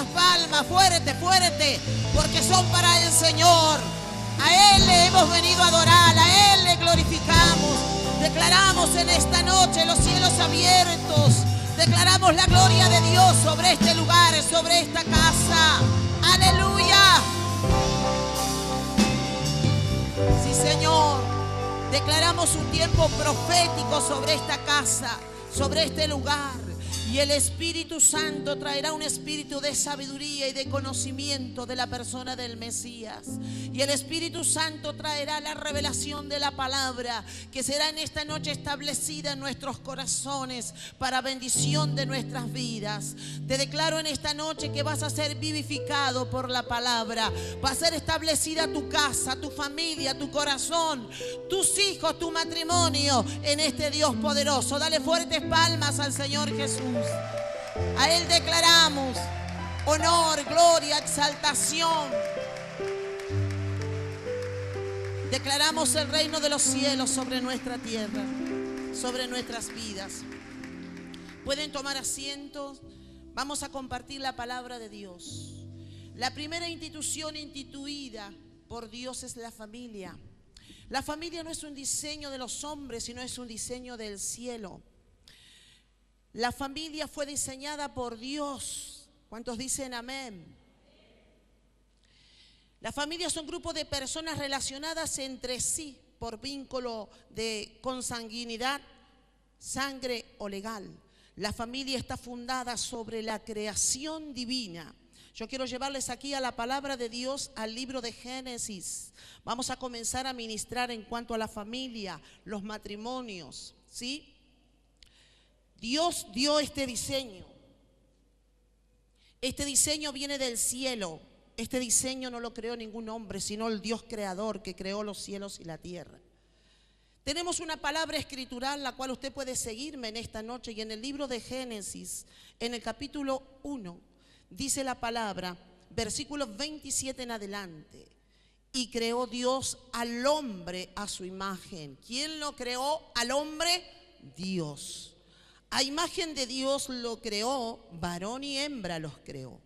las palmas, fuerte, fuerte, porque son para el Señor. A Él le hemos venido a adorar, a Él le glorificamos. Declaramos en esta noche los cielos abiertos. Declaramos la gloria de Dios sobre este lugar, sobre esta casa. ¡Aleluya! Sí, Señor. Declaramos un tiempo profético sobre esta casa, sobre este lugar. Y el Espíritu Santo traerá un espíritu de sabiduría y de conocimiento de la persona del Mesías. Y el Espíritu Santo traerá la revelación de la palabra que será en esta noche establecida en nuestros corazones para bendición de nuestras vidas. Te declaro en esta noche que vas a ser vivificado por la palabra. Va a ser establecida tu casa, tu familia, tu corazón, tus hijos, tu matrimonio en este Dios poderoso. Dale fuertes palmas al Señor Jesús. A Él declaramos honor, gloria, exaltación. Declaramos el reino de los cielos sobre nuestra tierra, sobre nuestras vidas. Pueden tomar asientos. Vamos a compartir la palabra de Dios. La primera institución instituida por Dios es la familia. La familia no es un diseño de los hombres, sino es un diseño del cielo. La familia fue diseñada por Dios. ¿Cuántos dicen amén? La familia es un grupo de personas relacionadas entre sí por vínculo de consanguinidad, sangre o legal. La familia está fundada sobre la creación divina. Yo quiero llevarles aquí a la palabra de Dios, al libro de Génesis. Vamos a comenzar a ministrar en cuanto a la familia, los matrimonios, ¿sí? Dios dio este diseño. Este diseño viene del cielo. Este diseño no lo creó ningún hombre, sino el Dios creador que creó los cielos y la tierra. Tenemos una palabra escritural, la cual usted puede seguirme en esta noche. Y en el libro de Génesis, en el capítulo 1, dice la palabra, versículos 27 en adelante. Y creó Dios al hombre a su imagen. ¿Quién lo creó al hombre? Dios. A imagen de Dios lo creó, varón y hembra los creó.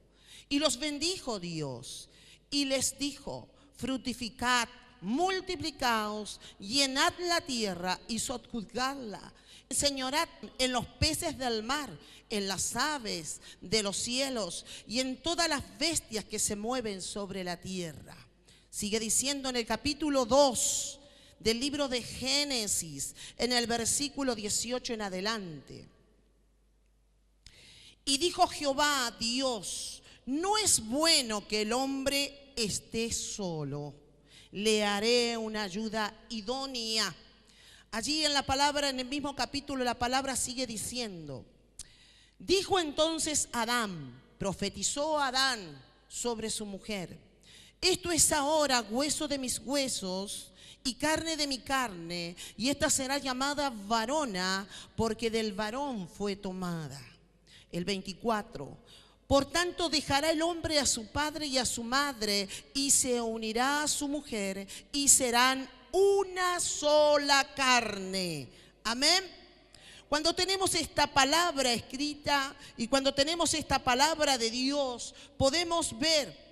Y los bendijo Dios y les dijo, fructificad, multiplicaos, llenad la tierra y sojuzgadla. Señorad en los peces del mar, en las aves de los cielos y en todas las bestias que se mueven sobre la tierra. Sigue diciendo en el capítulo 2 del libro de Génesis, en el versículo 18 en adelante. Y dijo Jehová Dios, no es bueno que el hombre esté solo, le haré una ayuda idónea. Allí en la palabra, en el mismo capítulo, la palabra sigue diciendo, dijo entonces Adán, profetizó Adán sobre su mujer, esto es ahora hueso de mis huesos y carne de mi carne, y esta será llamada varona, porque del varón fue tomada. El 24, por tanto dejará el hombre a su padre y a su madre y se unirá a su mujer y serán una sola carne. Amén. Cuando tenemos esta palabra escrita y cuando tenemos esta palabra de Dios, podemos ver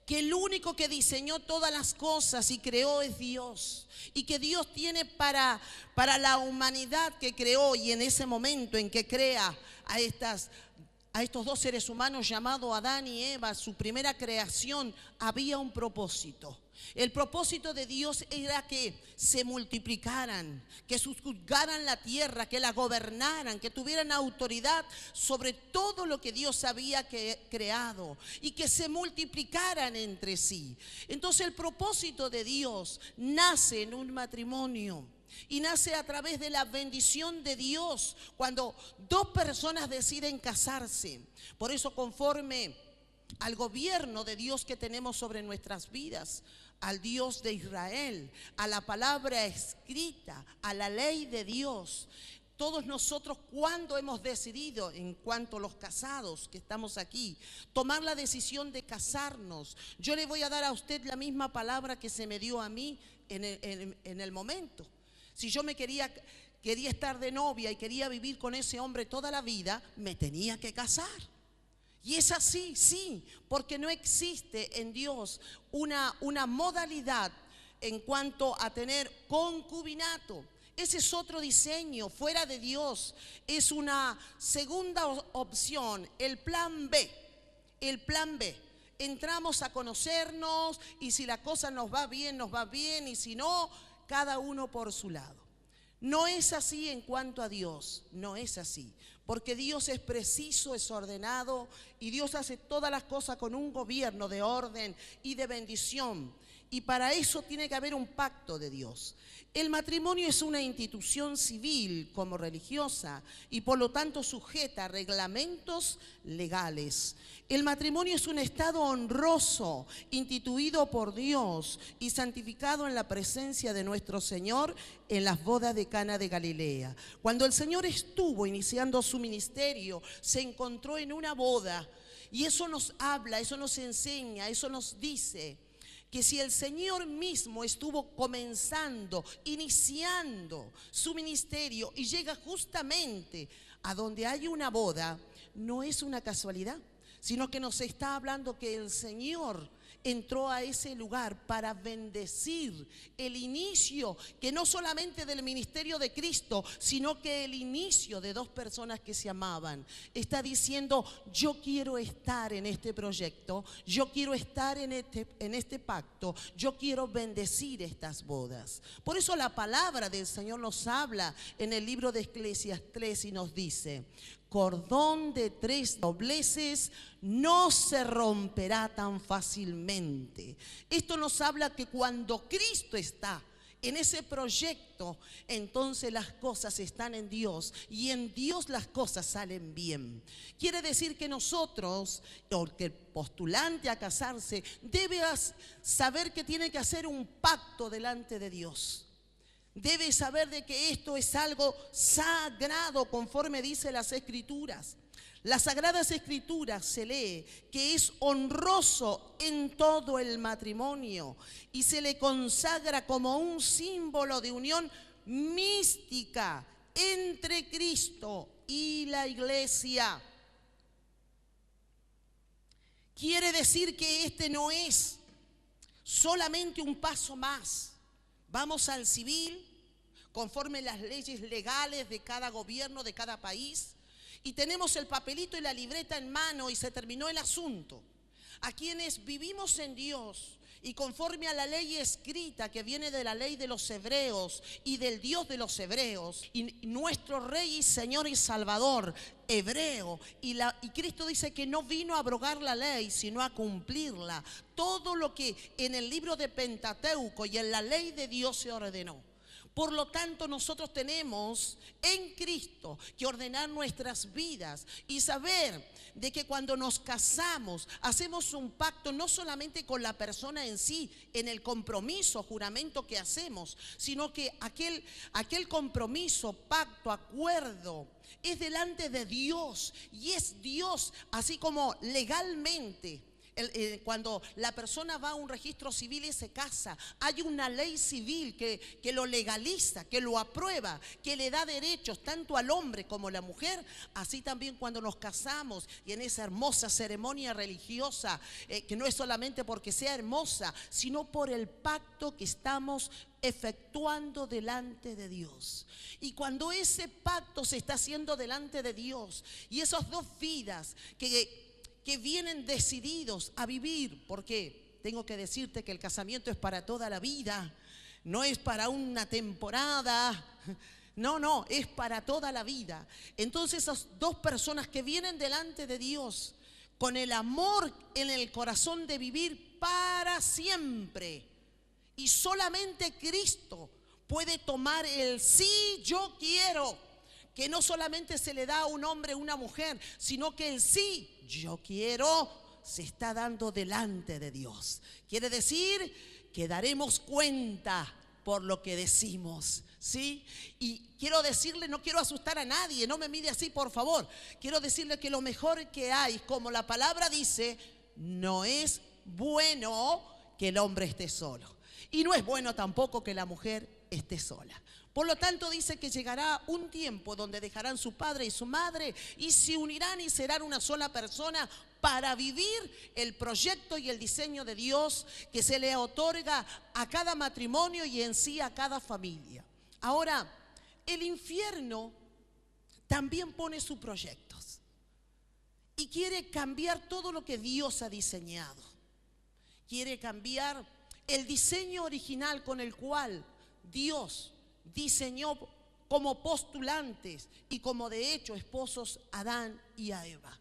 que el único que diseñó todas las cosas y creó es Dios. Y que Dios tiene para la humanidad que creó, y en ese momento en que crea a estos dos seres humanos llamados Adán y Eva, su primera creación, había un propósito. El propósito de Dios era que se multiplicaran, que sojuzgaran la tierra, que la gobernaran, que tuvieran autoridad sobre todo lo que Dios había creado y que se multiplicaran entre sí. Entonces el propósito de Dios nace en un matrimonio. Y nace a través de la bendición de Dios cuando dos personas deciden casarse. Por eso, conforme al gobierno de Dios que tenemos sobre nuestras vidas, al Dios de Israel, a la palabra escrita, a la ley de Dios, todos nosotros, cuando hemos decidido, en cuanto a los casados que estamos aquí, tomar la decisión de casarnos, yo le voy a dar a usted la misma palabra que se me dio a mí en el momento. Si yo quería estar de novia y quería vivir con ese hombre toda la vida, me tenía que casar. Y es así, sí, porque no existe en Dios una modalidad en cuanto a tener concubinato. Ese es otro diseño fuera de Dios. Es una segunda opción, el plan B. El plan B. Entramos a conocernos y si la cosa nos va bien y si no, cada uno por su lado. No es así en cuanto a Dios, no es así. Porque Dios es preciso, es ordenado y Dios hace todas las cosas con un gobierno de orden y de bendición. Y para eso tiene que haber un pacto de Dios. El matrimonio es una institución civil como religiosa y por lo tanto sujeta a reglamentos legales. El matrimonio es un estado honroso, instituido por Dios y santificado en la presencia de nuestro Señor en las bodas de Cana de Galilea. Cuando el Señor estuvo iniciando su ministerio, se encontró en una boda y eso nos habla, eso nos enseña, eso nos dice que si el Señor mismo estuvo comenzando, iniciando su ministerio y llega justamente a donde hay una boda, no es una casualidad, sino que nos está hablando que el Señor entró a ese lugar para bendecir el inicio, que no solamente del ministerio de Cristo, sino que el inicio de dos personas que se amaban. Está diciendo, yo quiero estar en este proyecto, yo quiero estar en este pacto, yo quiero bendecir estas bodas. Por eso la palabra del Señor nos habla en el libro de Eclesiastés 3 y nos dice, cordón de 3 dobleces no se romperá tan fácilmente. Esto nos habla que cuando Cristo está en ese proyecto, entonces las cosas están en Dios y en Dios las cosas salen bien. Quiere decir que nosotros, o que el postulante a casarse, debe saber que tiene que hacer un pacto delante de Dios. Debe saber de que esto es algo sagrado conforme dice las Escrituras. Las Sagradas Escrituras se lee que es honroso en todo el matrimonio y se le consagra como un símbolo de unión mística entre Cristo y la iglesia. Quiere decir que este no es solamente un paso más. Vamos al civil, conforme las leyes legales de cada gobierno, de cada país, y tenemos el papelito y la libreta en mano y se terminó el asunto. A quienes vivimos en Dios y conforme a la ley escrita que viene de la ley de los hebreos y del Dios de los hebreos, y nuestro Rey y Señor y Salvador hebreo, y Cristo dice que no vino a abrogar la ley sino a cumplirla. Todo lo que en el libro de Pentateuco y en la ley de Dios se ordenó. Por lo tanto, nosotros tenemos en Cristo que ordenar nuestras vidas y saber de que cuando nos casamos, hacemos un pacto no solamente con la persona en sí, en el compromiso, juramento que hacemos, sino que aquel compromiso, pacto, acuerdo, es delante de Dios y es Dios, así como legalmente. Cuando la persona va a un registro civil y se casa, hay una ley civil que lo legaliza, que lo aprueba, que le da derechos tanto al hombre como a la mujer. Así también cuando nos casamos y en esa hermosa ceremonia religiosa, que no es solamente porque sea hermosa, sino por el pacto que estamos efectuando delante de Dios. Y cuando ese pacto se está haciendo delante de Dios y esas dos vidas que vienen decididos a vivir, porque tengo que decirte que el casamiento es para toda la vida, no es para una temporada, no, es para toda la vida. Entonces esas dos personas que vienen delante de Dios con el amor en el corazón de vivir para siempre, y solamente Cristo puede tomar el sí, yo quiero, que no solamente se le da a un hombre o una mujer, sino que el sí, yo quiero, se está dando delante de Dios. Quiere decir que daremos cuenta por lo que decimos, ¿sí? Y quiero decirle, no quiero asustar a nadie, no me mire así, por favor. Quiero decirle que lo mejor que hay, como la palabra dice, no es bueno que el hombre esté solo. Y no es bueno tampoco que la mujer esté sola. Por lo tanto, dice que llegará un tiempo donde dejarán su padre y su madre y se unirán y serán una sola persona para vivir el proyecto y el diseño de Dios que se le otorga a cada matrimonio y en sí a cada familia. Ahora, el infierno también pone sus proyectos y quiere cambiar todo lo que Dios ha diseñado. Quiere cambiar el diseño original con el cual Dios diseñó como postulantes y como de hecho esposos a Adán y a Eva.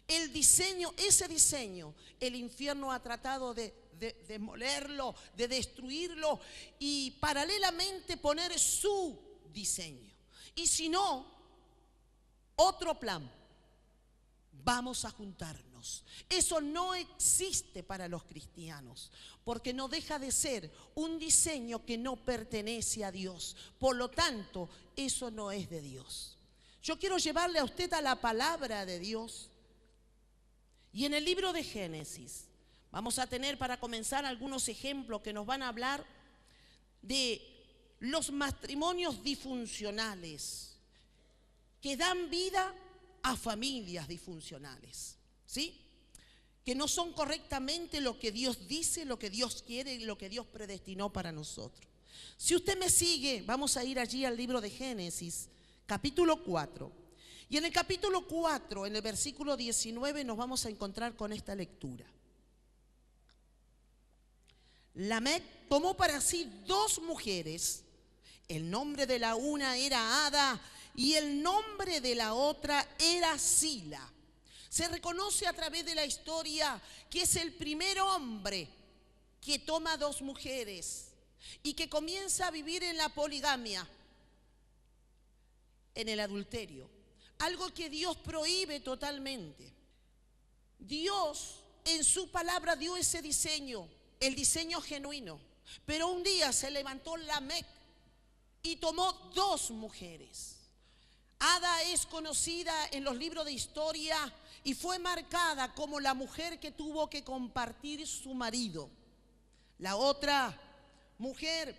El diseño, ese diseño, el infierno ha tratado de demolerlo, de destruirlo y paralelamente poner su diseño. Y si no, otro plan. Vamos a juntarnos. Eso no existe para los cristianos, porque no deja de ser un diseño que no pertenece a Dios. Por lo tanto, eso no es de Dios. Yo quiero llevarle a usted a la palabra de Dios. Y en el libro de Génesis vamos a tener para comenzar algunos ejemplos que nos van a hablar de los matrimonios disfuncionales que dan vida a familias disfuncionales, ¿sí? Que no son correctamente lo que Dios dice, lo que Dios quiere y lo que Dios predestinó para nosotros. Si usted me sigue, vamos a ir allí al libro de Génesis, capítulo 4. Y en el capítulo 4, en el versículo 19, nos vamos a encontrar con esta lectura. Lamec tomó para sí 2 mujeres. El nombre de la una era Ada y el nombre de la otra era Sila. Se reconoce a través de la historia que es el primer hombre que toma 2 mujeres y que comienza a vivir en la poligamia, en el adulterio. Algo que Dios prohíbe totalmente. Dios en su palabra dio ese diseño, el diseño genuino. Pero un día se levantó Lamec y tomó 2 mujeres. Ada es conocida en los libros de historia y fue marcada como la mujer que tuvo que compartir su marido. La otra mujer,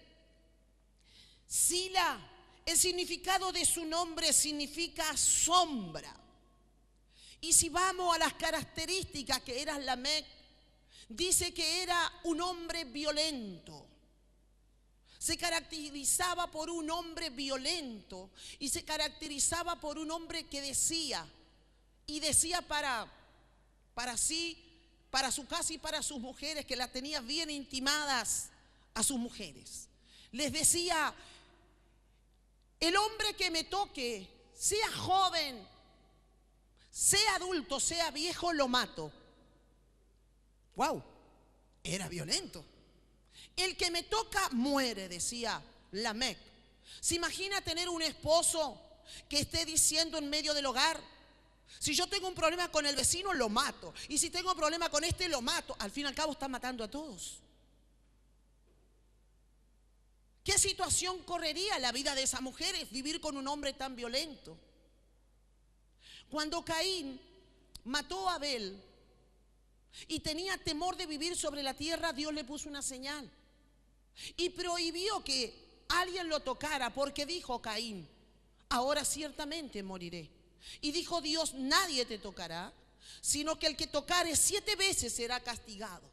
Sila, el significado de su nombre significa sombra. Y si vamos a las características que era Lamec, dice que era un hombre violento. Se caracterizaba por un hombre violento y se caracterizaba por un hombre que decía para sí, para su casa y para sus mujeres, que las tenía bien intimadas a sus mujeres. Les decía: el hombre que me toque, sea joven, sea adulto, sea viejo, lo mato. ¡Wow! Era violento. El que me toca muere, decía Lamec. ¿Se imagina tener un esposo que esté diciendo en medio del hogar: si yo tengo un problema con el vecino, lo mato, y si tengo un problema con este, lo mato? Al fin y al cabo está matando a todos. ¿Qué situación correría la vida de esas mujeres vivir con un hombre tan violento? Cuando Caín mató a Abel y tenía temor de vivir sobre la tierra, Dios le puso una señal y prohibió que alguien lo tocara, porque dijo Caín: ahora ciertamente moriré. Y dijo Dios: nadie te tocará, sino que el que tocare 7 veces será castigado.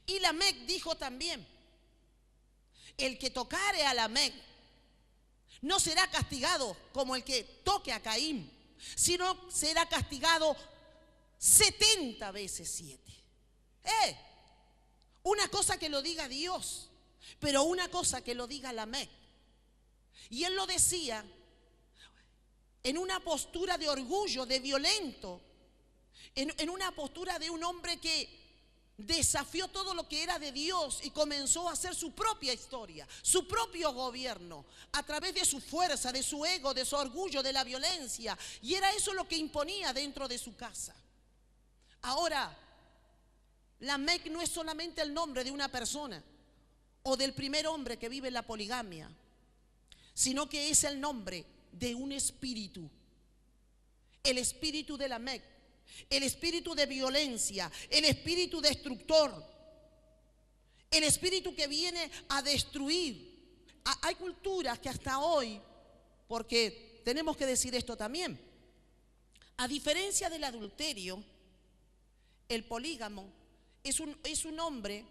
Y Lamec dijo también: el que tocare a Lamec no será castigado como el que toque a Caín, sino será castigado 70 veces 7. Una cosa que lo diga Dios, pero una cosa que lo diga Lamec. Y él lo decía en una postura de orgullo, de violento, en una postura de un hombre que desafió todo lo que era de Dios y comenzó a hacer su propia historia, su propio gobierno, a través de su fuerza, de su ego, de su orgullo, de la violencia. Y era eso lo que imponía dentro de su casa. Ahora, Lamec no es solamente el nombre de una persona o del primer hombre que vive en la poligamia, sino que es el nombre de un espíritu. El espíritu de Lamec, el espíritu de violencia, el espíritu destructor, el espíritu que viene a destruir hay culturas que hasta hoy, porque tenemos que decir esto también, a diferencia del adulterio, el polígamo es un hombre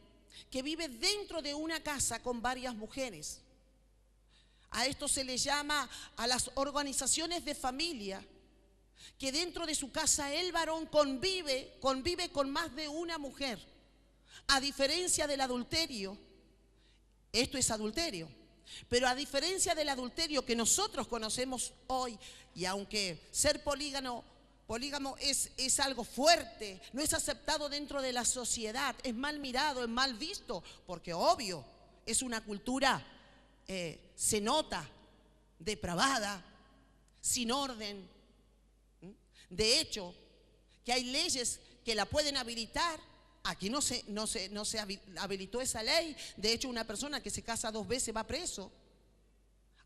que vive dentro de una casa con varias mujeres. A esto se le llama a las organizaciones de familia, que dentro de su casa el varón convive con más de una mujer. A diferencia del adulterio, esto es adulterio, pero a diferencia del adulterio que nosotros conocemos hoy, y aunque ser polígamo es algo fuerte, no es aceptado dentro de la sociedad, es mal mirado, es mal visto, porque obvio, es una cultura, se nota, depravada, sin orden. De hecho, que hay leyes que la pueden habilitar. Aquí no se habilitó esa ley. De hecho, una persona que se casa 2 veces va preso.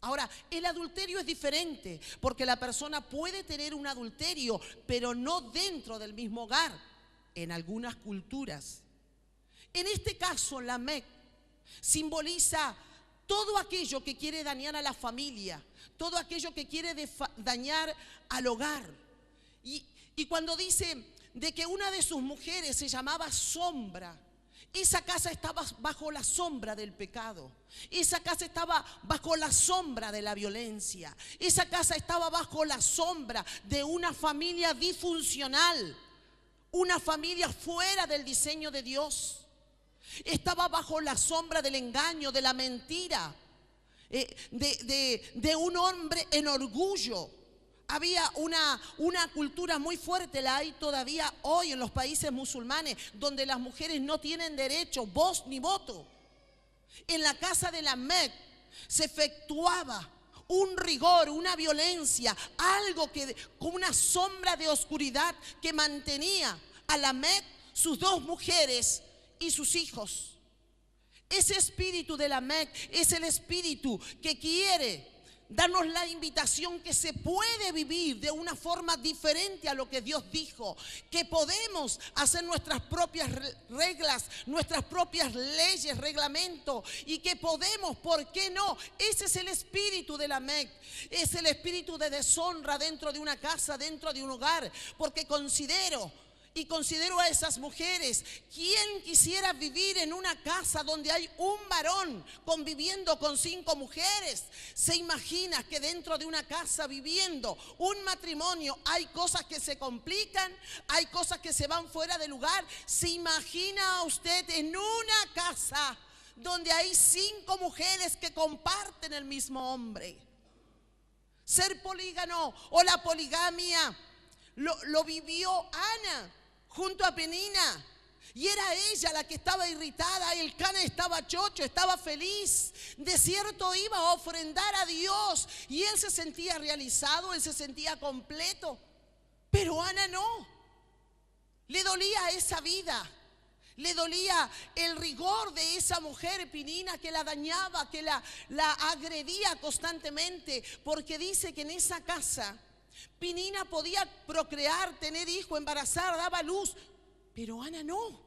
Ahora, el adulterio es diferente, porque la persona puede tener un adulterio, pero no dentro del mismo hogar, en algunas culturas. En este caso, Lamec simboliza todo aquello que quiere dañar a la familia, todo aquello que quiere dañar al hogar. Y cuando dice de que una de sus mujeres se llamaba Sombra, esa casa estaba bajo la sombra del pecado. Esa casa estaba bajo la sombra de la violencia. Esa casa estaba bajo la sombra de una familia disfuncional, una familia fuera del diseño de Dios. Estaba bajo la sombra del engaño, de la mentira, de un hombre en orgullo. Había una cultura muy fuerte, la hay todavía hoy en los países musulmanes, donde las mujeres no tienen derecho, voz ni voto. En la casa de Lamec se efectuaba un rigor, una violencia, algo que con una sombra de oscuridad que mantenía a Lamec, sus 2 mujeres y sus hijos. Ese espíritu de Lamec es el espíritu que quiere darnos la invitación que se puede vivir de una forma diferente a lo que Dios dijo, que podemos hacer nuestras propias reglas, nuestras propias leyes, reglamentos, y que podemos, ¿por qué no? Ese es el espíritu de Lamec, es el espíritu de deshonra dentro de una casa, dentro de un hogar, porque considero a esas mujeres. ¿Quién quisiera vivir en una casa donde hay un varón conviviendo con 5 mujeres? ¿Se imagina que dentro de una casa viviendo un matrimonio hay cosas que se complican, hay cosas que se van fuera de lugar? ¿Se imagina usted en una casa donde hay 5 mujeres que comparten el mismo hombre? Ser polígamo o la poligamia lo vivió Ana junto a Penina, y era ella la que estaba irritada. El Cana estaba chocho, estaba feliz, de cierto iba a ofrendar a Dios, y él se sentía realizado, él se sentía completo. Pero Ana no, le dolía esa vida, le dolía el rigor de esa mujer Penina, que la dañaba, que la agredía constantemente, porque dice que en esa casa Penina podía procrear, tener hijo, embarazar, daba luz, pero Ana no.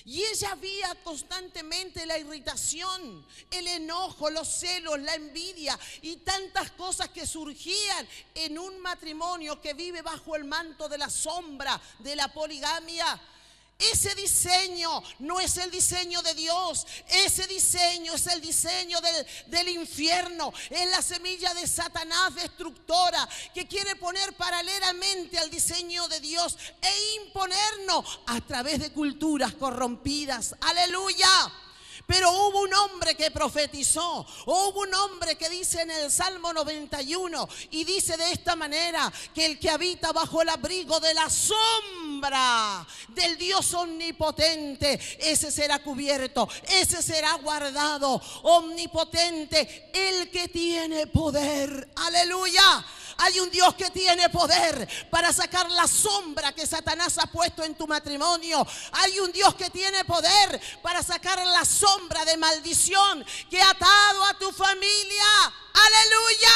Y ella veía constantemente la irritación, el enojo, los celos, la envidia y tantas cosas que surgían en un matrimonio que vive bajo el manto de la sombra de la poligamia. Ese diseño no es el diseño de Dios. Ese diseño es el diseño del infierno. Es la semilla de Satanás destructora, que quiere poner paralelamente al diseño de Dios e imponernos a través de culturas corrompidas. ¡Aleluya! Pero hubo un hombre que profetizó, hubo un hombre que dice en el Salmo 91, y dice de esta manera, que el que habita bajo el abrigo de la sombra del Dios omnipotente, ese será cubierto, ese será guardado. Omnipotente, el que tiene poder. ¡Aleluya! Hay un Dios que tiene poder para sacar la sombra que Satanás ha puesto en tu matrimonio. Hay un Dios que tiene poder para sacar la sombra de maldición que ha atado a tu familia. ¡Aleluya!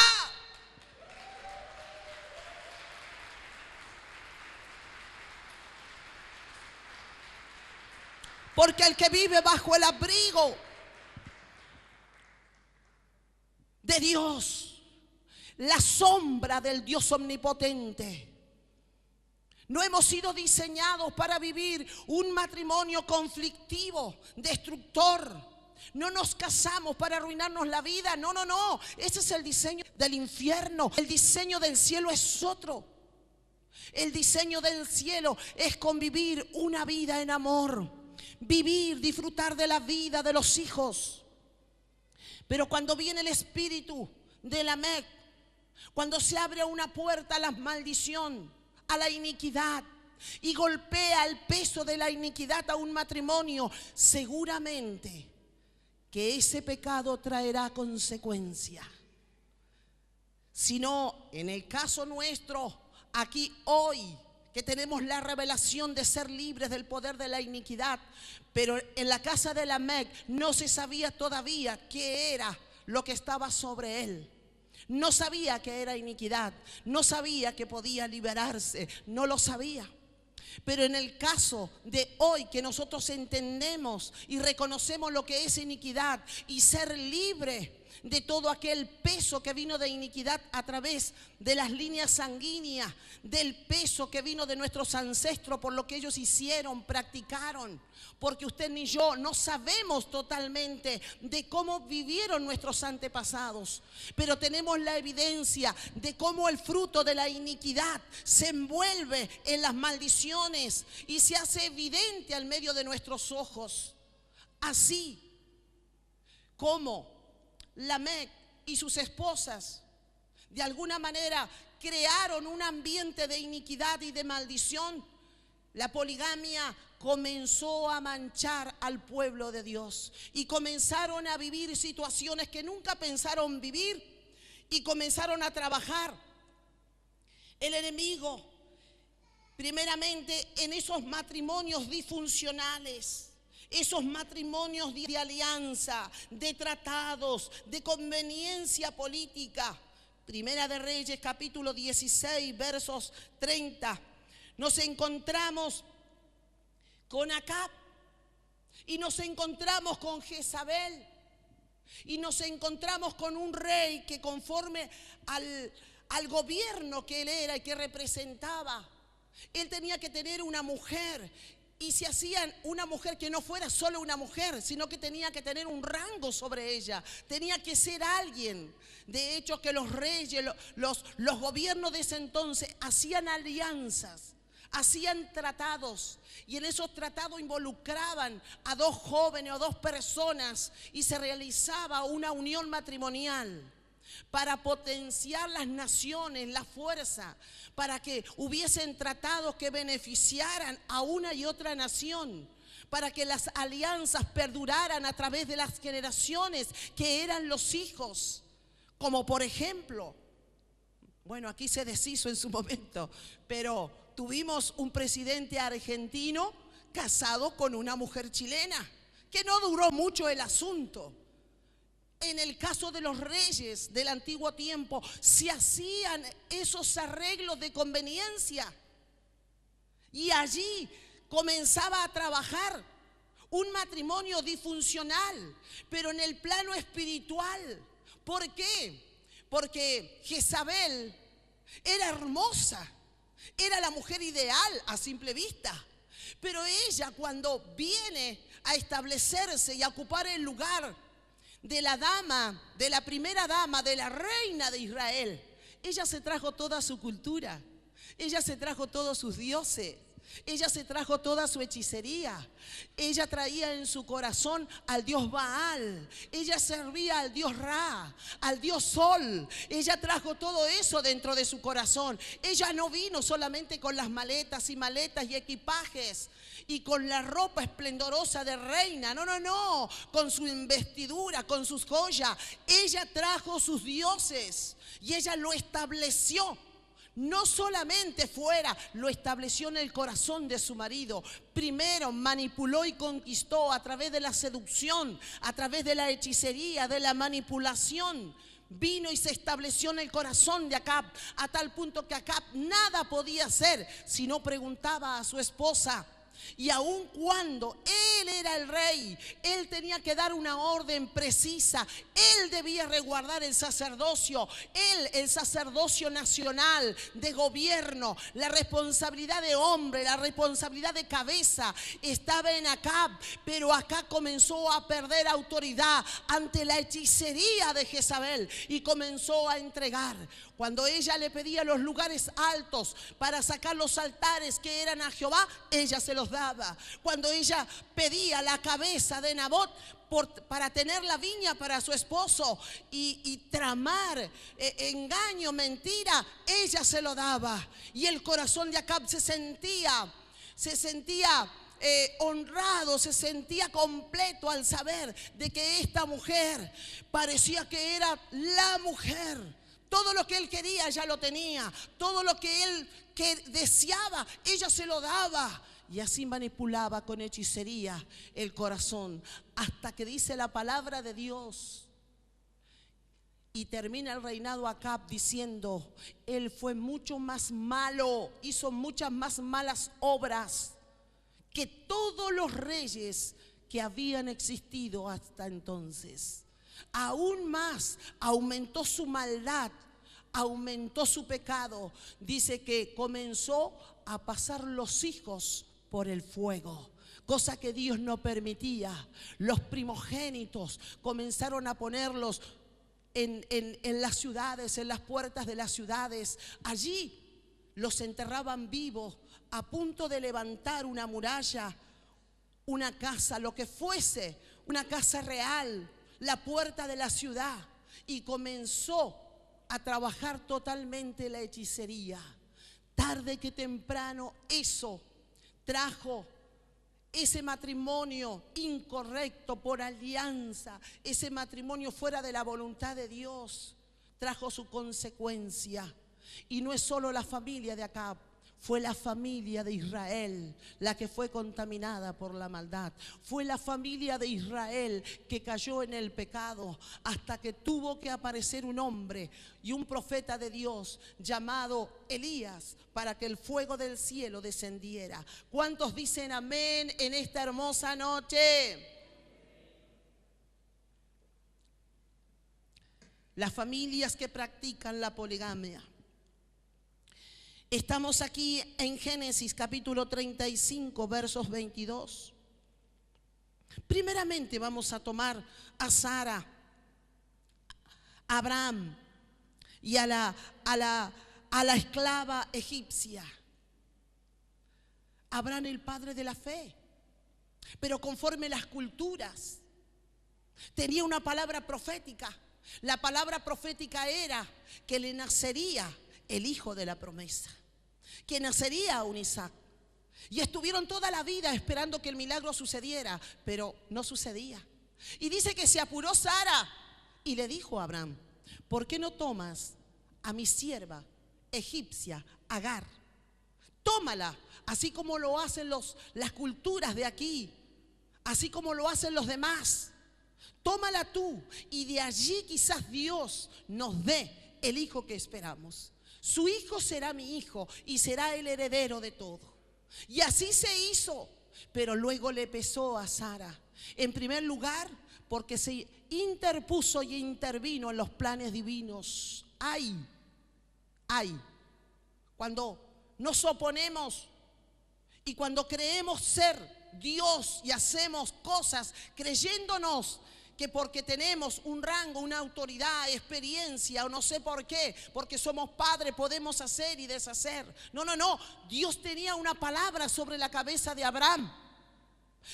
Porque el que vive bajo el abrigo de Dios, la sombra del Dios omnipotente. No hemos sido diseñados para vivir un matrimonio conflictivo, destructor. No nos casamos para arruinarnos la vida. No, no, no. Ese es el diseño del infierno. El diseño del cielo es otro. El diseño del cielo es convivir una vida en amor. Vivir, disfrutar de la vida de los hijos. Pero cuando viene el espíritu de Lamec, cuando se abre una puerta a la maldición, a la iniquidad, y golpea el peso de la iniquidad a un matrimonio, seguramente que ese pecado traerá consecuencia. Si no, en el caso nuestro, aquí hoy, que tenemos la revelación de ser libres del poder de la iniquidad, pero en la casa de Lamec no se sabía todavía qué era lo que estaba sobre él. No sabía que era iniquidad, no sabía que podía liberarse, no lo sabía. Pero en el caso de hoy, que nosotros entendemos y reconocemos lo que es iniquidad y ser libre de todo aquel peso que vino de iniquidad a través de las líneas sanguíneas, del peso que vino de nuestros ancestros por lo que ellos hicieron, practicaron, porque usted ni yo no sabemos totalmente de cómo vivieron nuestros antepasados, pero tenemos la evidencia de cómo el fruto de la iniquidad se envuelve en las maldiciones y se hace evidente al medio de nuestros ojos. Así como Lamec y sus esposas de alguna manera crearon un ambiente de iniquidad y de maldición, la poligamia comenzó a manchar al pueblo de Dios y comenzaron a vivir situaciones que nunca pensaron vivir y comenzaron a trabajar el enemigo primeramente en esos matrimonios disfuncionales. Esos matrimonios de alianza, de tratados, de conveniencia política. Primera de Reyes, capítulo 16, versos 30. Nos encontramos con Acab y nos encontramos con Jezabel y nos encontramos con un rey que conforme al gobierno que él era y que representaba, él tenía que tener una mujer. Y se hacían una mujer que no fuera solo una mujer, sino que tenía que tener un rango sobre ella. Tenía que ser alguien. De hecho, que los reyes, los gobiernos de ese entonces hacían alianzas, hacían tratados. Y en esos tratados involucraban a dos jóvenes o dos personas y se realizaba una unión matrimonial para potenciar las naciones, la fuerza, para que hubiesen tratados que beneficiaran a una y otra nación, para que las alianzas perduraran a través de las generaciones que eran los hijos. Como por ejemplo, bueno, aquí se deshizo en su momento, pero tuvimos un presidente argentino casado con una mujer chilena, que no duró mucho el asunto. En el caso de los reyes del antiguo tiempo, se hacían esos arreglos de conveniencia. Y allí comenzaba a trabajar un matrimonio disfuncional, pero en el plano espiritual. ¿Por qué? Porque Jezabel era hermosa, era la mujer ideal a simple vista. Pero ella, cuando viene a establecerse y a ocupar el lugar de la dama, de la primera dama, de la reina de Israel, ella se trajo toda su cultura, ella se trajo todos sus dioses, ella se trajo toda su hechicería, ella traía en su corazón al dios Baal, ella servía al dios Ra, al dios Sol, ella trajo todo eso dentro de su corazón. Ella no vino solamente con las maletas y equipajes y con la ropa esplendorosa de reina, no, no, no, con su investidura, con sus joyas. Ella trajo sus dioses y ella lo estableció. No solamente fuera, lo estableció en el corazón de su marido. Primero manipuló y conquistó a través de la seducción, a través de la hechicería, de la manipulación. Vino y se estableció en el corazón de Acab, a tal punto que Acab nada podía hacer si no preguntaba a su esposa. Y aun cuando él era el rey, él tenía que dar una orden precisa. Él debía resguardar el sacerdocio, el sacerdocio nacional de gobierno. La responsabilidad de hombre, la responsabilidad de cabeza estaba en Acab, pero Acab comenzó a perder autoridad ante la hechicería de Jezabel y comenzó a entregar. Cuando ella le pedía los lugares altos para sacar los altares que eran a Jehová, ella se los daba. Cuando ella pedía la cabeza de Nabot para tener la viña para su esposo y tramar engaño, mentira, ella se lo daba. Y el corazón de Acab se sentía honrado, se sentía completo al saber de que esta mujer parecía que era la mujer. Todo lo que él quería, ella lo tenía. Todo lo que él deseaba, ella se lo daba. Y así manipulaba con hechicería el corazón. Hasta que dice la palabra de Dios. Y termina el reinado Acab diciendo: él fue mucho más malo, hizo muchas más malas obras que todos los reyes que habían existido hasta entonces. Aún más aumentó su maldad, aumentó su pecado. Dice que comenzó a pasar los hijos por el fuego, cosa que Dios no permitía. Los primogénitos comenzaron a ponerlos en las ciudades, en las puertas de las ciudades. Allí los enterraban vivos, a punto de levantar una muralla, una casa, lo que fuese, una casa real, la puerta de la ciudad. Y comenzó a trabajar totalmente la hechicería. Tarde que temprano eso trajo ese matrimonio incorrecto por alianza, ese matrimonio fuera de la voluntad de Dios, trajo su consecuencia. Y no es solo la familia de Acab, fue la familia de Israel la que fue contaminada por la maldad. Fue la familia de Israel que cayó en el pecado, hasta que tuvo que aparecer un hombre y un profeta de Dios llamado Elías para que el fuego del cielo descendiera. ¿Cuántos dicen amén en esta hermosa noche? Las familias que practican la poligamia. Estamos aquí en Génesis capítulo 35, versos 22. Primeramente vamos a tomar a Sara, a Abraham y a la esclava egipcia. Abraham, el padre de la fe, pero conforme las culturas, tenía una palabra profética. La palabra profética era que le nacería el hijo de la promesa, que nacería un Isaac. Y estuvieron toda la vida esperando que el milagro sucediera, pero no sucedía. Y dice que se apuró Sara y le dijo a Abraham: ¿por qué no tomas a mi sierva egipcia, Agar? Tómala, así como lo hacen las culturas de aquí, así como lo hacen los demás. Tómala tú, y de allí quizás Dios nos dé el hijo que esperamos. Su hijo será mi hijo y será el heredero de todo. Y así se hizo. Pero luego le pesó a Sara. En primer lugar, porque se interpuso y intervino en los planes divinos. Ay, cuando nos oponemos y cuando creemos ser Dios y hacemos cosas creyéndonos que porque tenemos un rango, una autoridad, experiencia o no sé por qué, porque somos padres, podemos hacer y deshacer. No. Dios tenía una palabra sobre la cabeza de Abraham.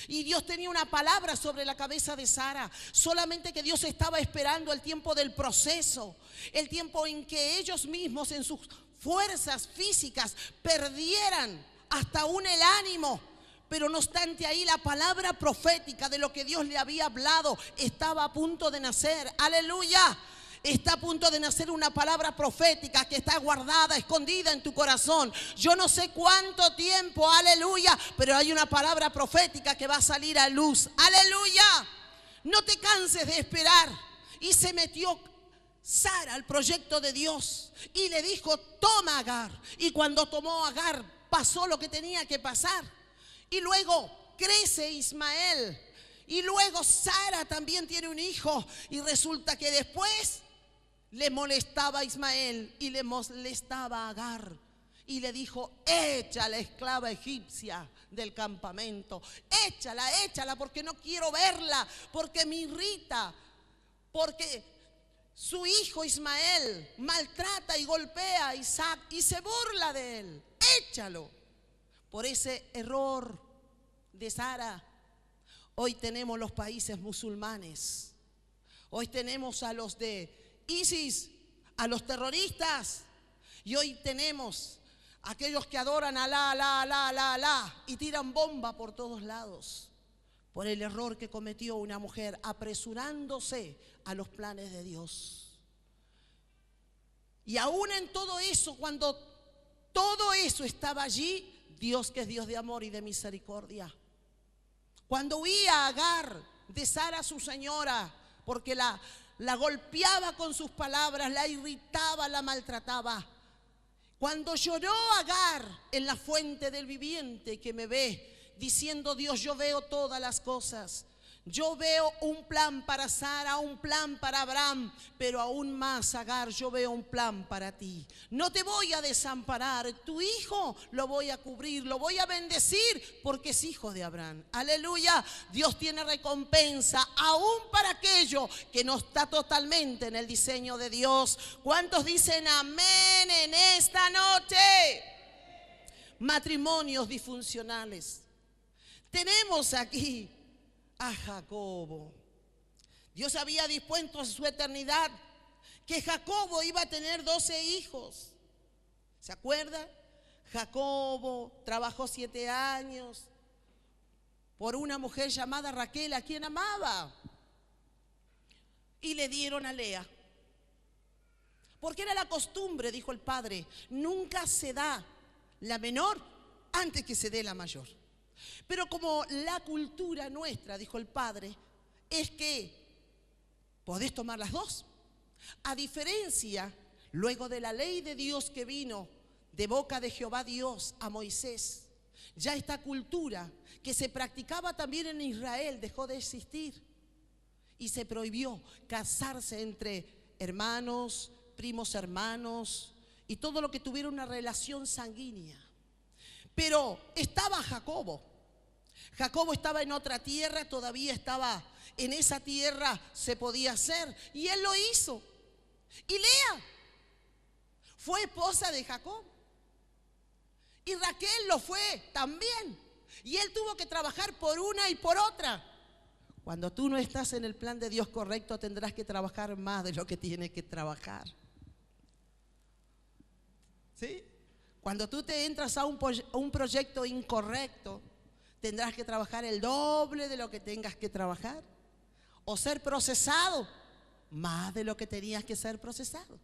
Y Dios tenía una palabra sobre la cabeza de Sara. Solamente que Dios estaba esperando el tiempo del proceso, el tiempo en que ellos mismos en sus fuerzas físicas perdieran hasta aún el ánimo. Pero no obstante, ahí la palabra profética de lo que Dios le había hablado estaba a punto de nacer. Aleluya. Está a punto de nacer una palabra profética que está guardada, escondida en tu corazón. Yo no sé cuánto tiempo, aleluya, pero hay una palabra profética que va a salir a luz. Aleluya. No te canses de esperar. Y se metió Sara al proyecto de Dios y le dijo: toma Agar. Y cuando tomó Agar, pasó lo que tenía que pasar. Y luego crece Ismael. Y luego Sara también tiene un hijo. Y resulta que después le molestaba a Ismael y le molestaba a Agar. Y le dijo: echa a la esclava egipcia del campamento. Échala, porque no quiero verla, porque me irrita, porque su hijo Ismael maltrata y golpea a Isaac y se burla de él. Échalo. Por ese error de Sara, hoy tenemos los países musulmanes. Hoy tenemos a los de ISIS, a los terroristas. Y hoy tenemos aquellos que adoran a Alá y tiran bomba por todos lados por el error que cometió una mujer apresurándose a los planes de Dios. Y aún en todo eso, cuando todo eso estaba allí, Dios, que es Dios de amor y de misericordia, cuando huía Agar de Sara, su señora, porque la golpeaba con sus palabras, la irritaba, la maltrataba. Cuando lloró Agar en la fuente del viviente que me ve, diciendo: Dios, yo veo todas las cosas. Yo veo un plan para Sara, un plan para Abraham, pero aún más, Agar, yo veo un plan para ti. No te voy a desamparar, tu hijo lo voy a cubrir, lo voy a bendecir, porque es hijo de Abraham. Aleluya. Dios tiene recompensa aún para aquello que no está totalmente en el diseño de Dios. ¿Cuántos dicen amén en esta noche? Matrimonios disfuncionales. Tenemos aquí a Jacobo. Dios había dispuesto a su eternidad que Jacobo iba a tener 12 hijos. ¿Se acuerda? Jacobo trabajó 7 años por una mujer llamada Raquel, a quien amaba, y le dieron a Lea, porque era la costumbre, dijo el padre: nunca se da la menor antes que se dé la mayor. Pero como la cultura nuestra, dijo el padre, es que podés tomar las dos. A diferencia, luego de la ley de Dios que vino de boca de Jehová Dios a Moisés, ya esta cultura que se practicaba también en Israel dejó de existir. Y se prohibió casarse entre hermanos, primos hermanos y todo lo que tuviera una relación sanguínea. Pero estaba Jacobo. Jacobo estaba en otra tierra, todavía estaba en esa tierra, se podía hacer, y él lo hizo. Y Lea fue esposa de Jacob, y Raquel lo fue también, y él tuvo que trabajar por una y por otra. Cuando tú no estás en el plan de Dios correcto, tendrás que trabajar más de lo que tienes que trabajar. ¿Sí? Cuando tú te entras a un proyecto incorrecto, tendrás que trabajar el doble de lo que tengas que trabajar, o ser procesado más de lo que tenías que ser procesado.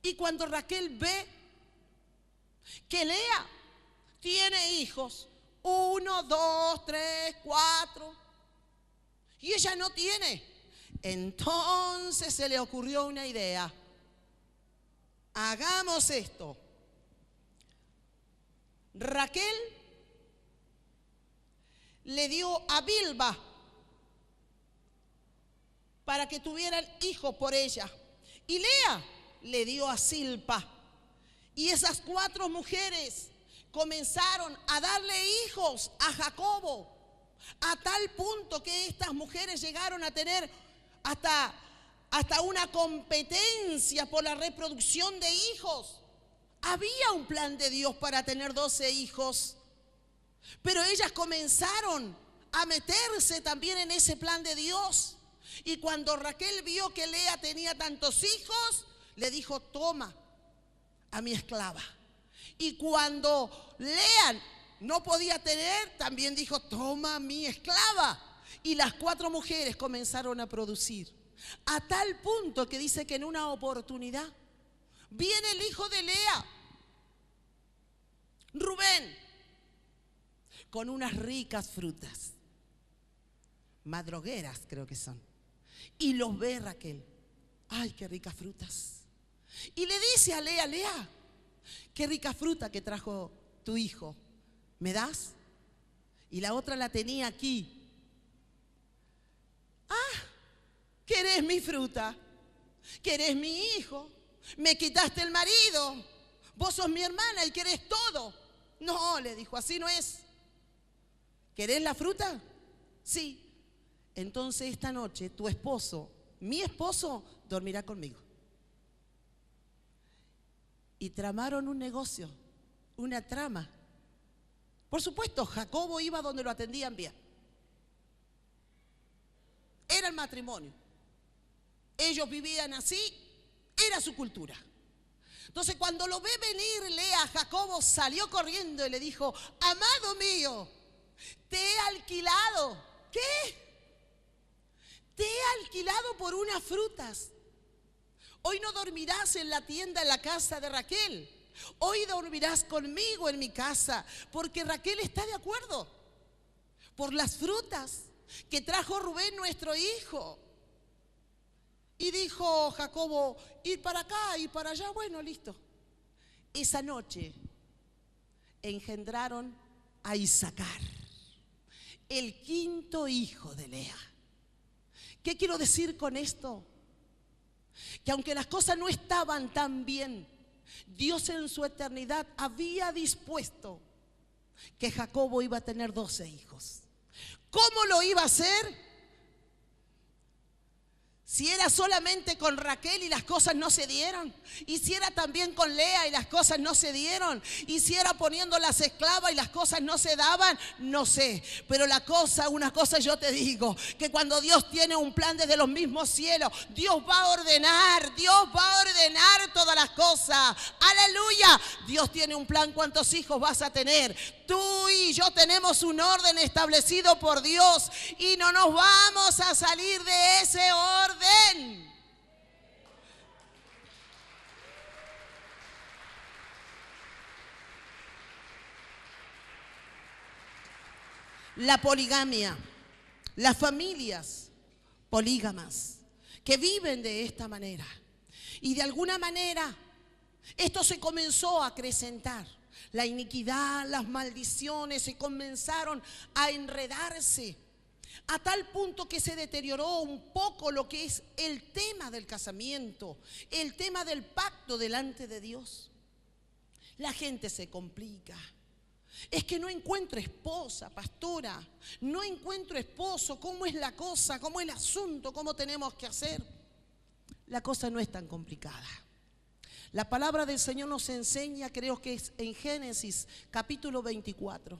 Y cuando Raquel ve que Lea tiene hijos, 1, 2, 3, 4, y ella no tiene, entonces se le ocurrió una idea: hagamos esto. Raquel le dio a Bilba para que tuvieran hijos por ella, y Lea le dio a Silpa. Y esas 4 mujeres comenzaron a darle hijos a Jacobo, a tal punto que estas mujeres llegaron a tener hasta una competencia por la reproducción de hijos. Había un plan de Dios para tener 12 hijos, pero ellas comenzaron a meterse también en ese plan de Dios. Y cuando Raquel vio que Lea tenía tantos hijos, le dijo: toma a mi esclava. Y cuando Lea no podía tener, también dijo: toma a mi esclava. Y las 4 mujeres comenzaron a producir, a tal punto que dice que en una oportunidad viene el hijo de Lea, Rubén, con unas ricas frutas, madrogueras creo que son, y los ve Raquel: ay, qué ricas frutas. Y le dice a Lea: Lea, qué rica fruta que trajo tu hijo, ¿me das? y la otra la tenía aquí. Ah, ¿querés mi fruta? ¿Querés mi hijo? Me quitaste el marido. Vos sos mi hermana y querés todo. No, le dijo, así no es. ¿Querés la fruta? Sí. Entonces esta noche tu esposo, mi esposo, dormirá conmigo. Y tramaron un negocio, una trama. Por supuesto, Jacobo iba donde lo atendían bien. Era el matrimonio. Ellos vivían así, era su cultura. Entonces cuando lo ve venir Lea, Jacobo salió corriendo y le dijo, amado mío, te he alquilado. ¿Qué? Te he alquilado por unas frutas. Hoy no dormirás en la tienda en la casa de Raquel. Hoy dormirás conmigo en mi casa, porque Raquel está de acuerdo por las frutas que trajo Rubén nuestro hijo. Y dijo Jacobo, ir para acá y para allá, bueno, listo. Esa noche engendraron a Isacar, el quinto hijo de Lea. ¿Qué quiero decir con esto? Que aunque las cosas no estaban tan bien, Dios en su eternidad había dispuesto que Jacobo iba a tener 12 hijos. ¿Cómo lo iba a hacer? Si era solamente con Raquel y las cosas no se dieron, y si era también con Lea y las cosas no se dieron, y si era poniendo las esclavas y las cosas no se daban, no sé. Pero una cosa yo te digo, que cuando Dios tiene un plan desde los mismos cielos, Dios va a ordenar todas las cosas. Aleluya. Dios tiene un plan, ¿cuántos hijos vas a tener? Tú y yo tenemos un orden establecido por Dios y no nos vamos a salir de ese orden. La poligamia, las familias polígamas que viven de esta manera. Y de alguna manera esto se comenzó a acrecentar. La iniquidad, las maldiciones se comenzaron a enredarse a tal punto que se deterioró un poco lo que es el tema del casamiento, el tema del pacto delante de Dios. La gente se complica. Es que no encuentro esposa, pastora, no encuentro esposo, ¿cómo es la cosa? ¿Cómo es el asunto? ¿Cómo tenemos que hacer? La cosa no es tan complicada. La palabra del Señor nos enseña, creo que es en Génesis capítulo 24.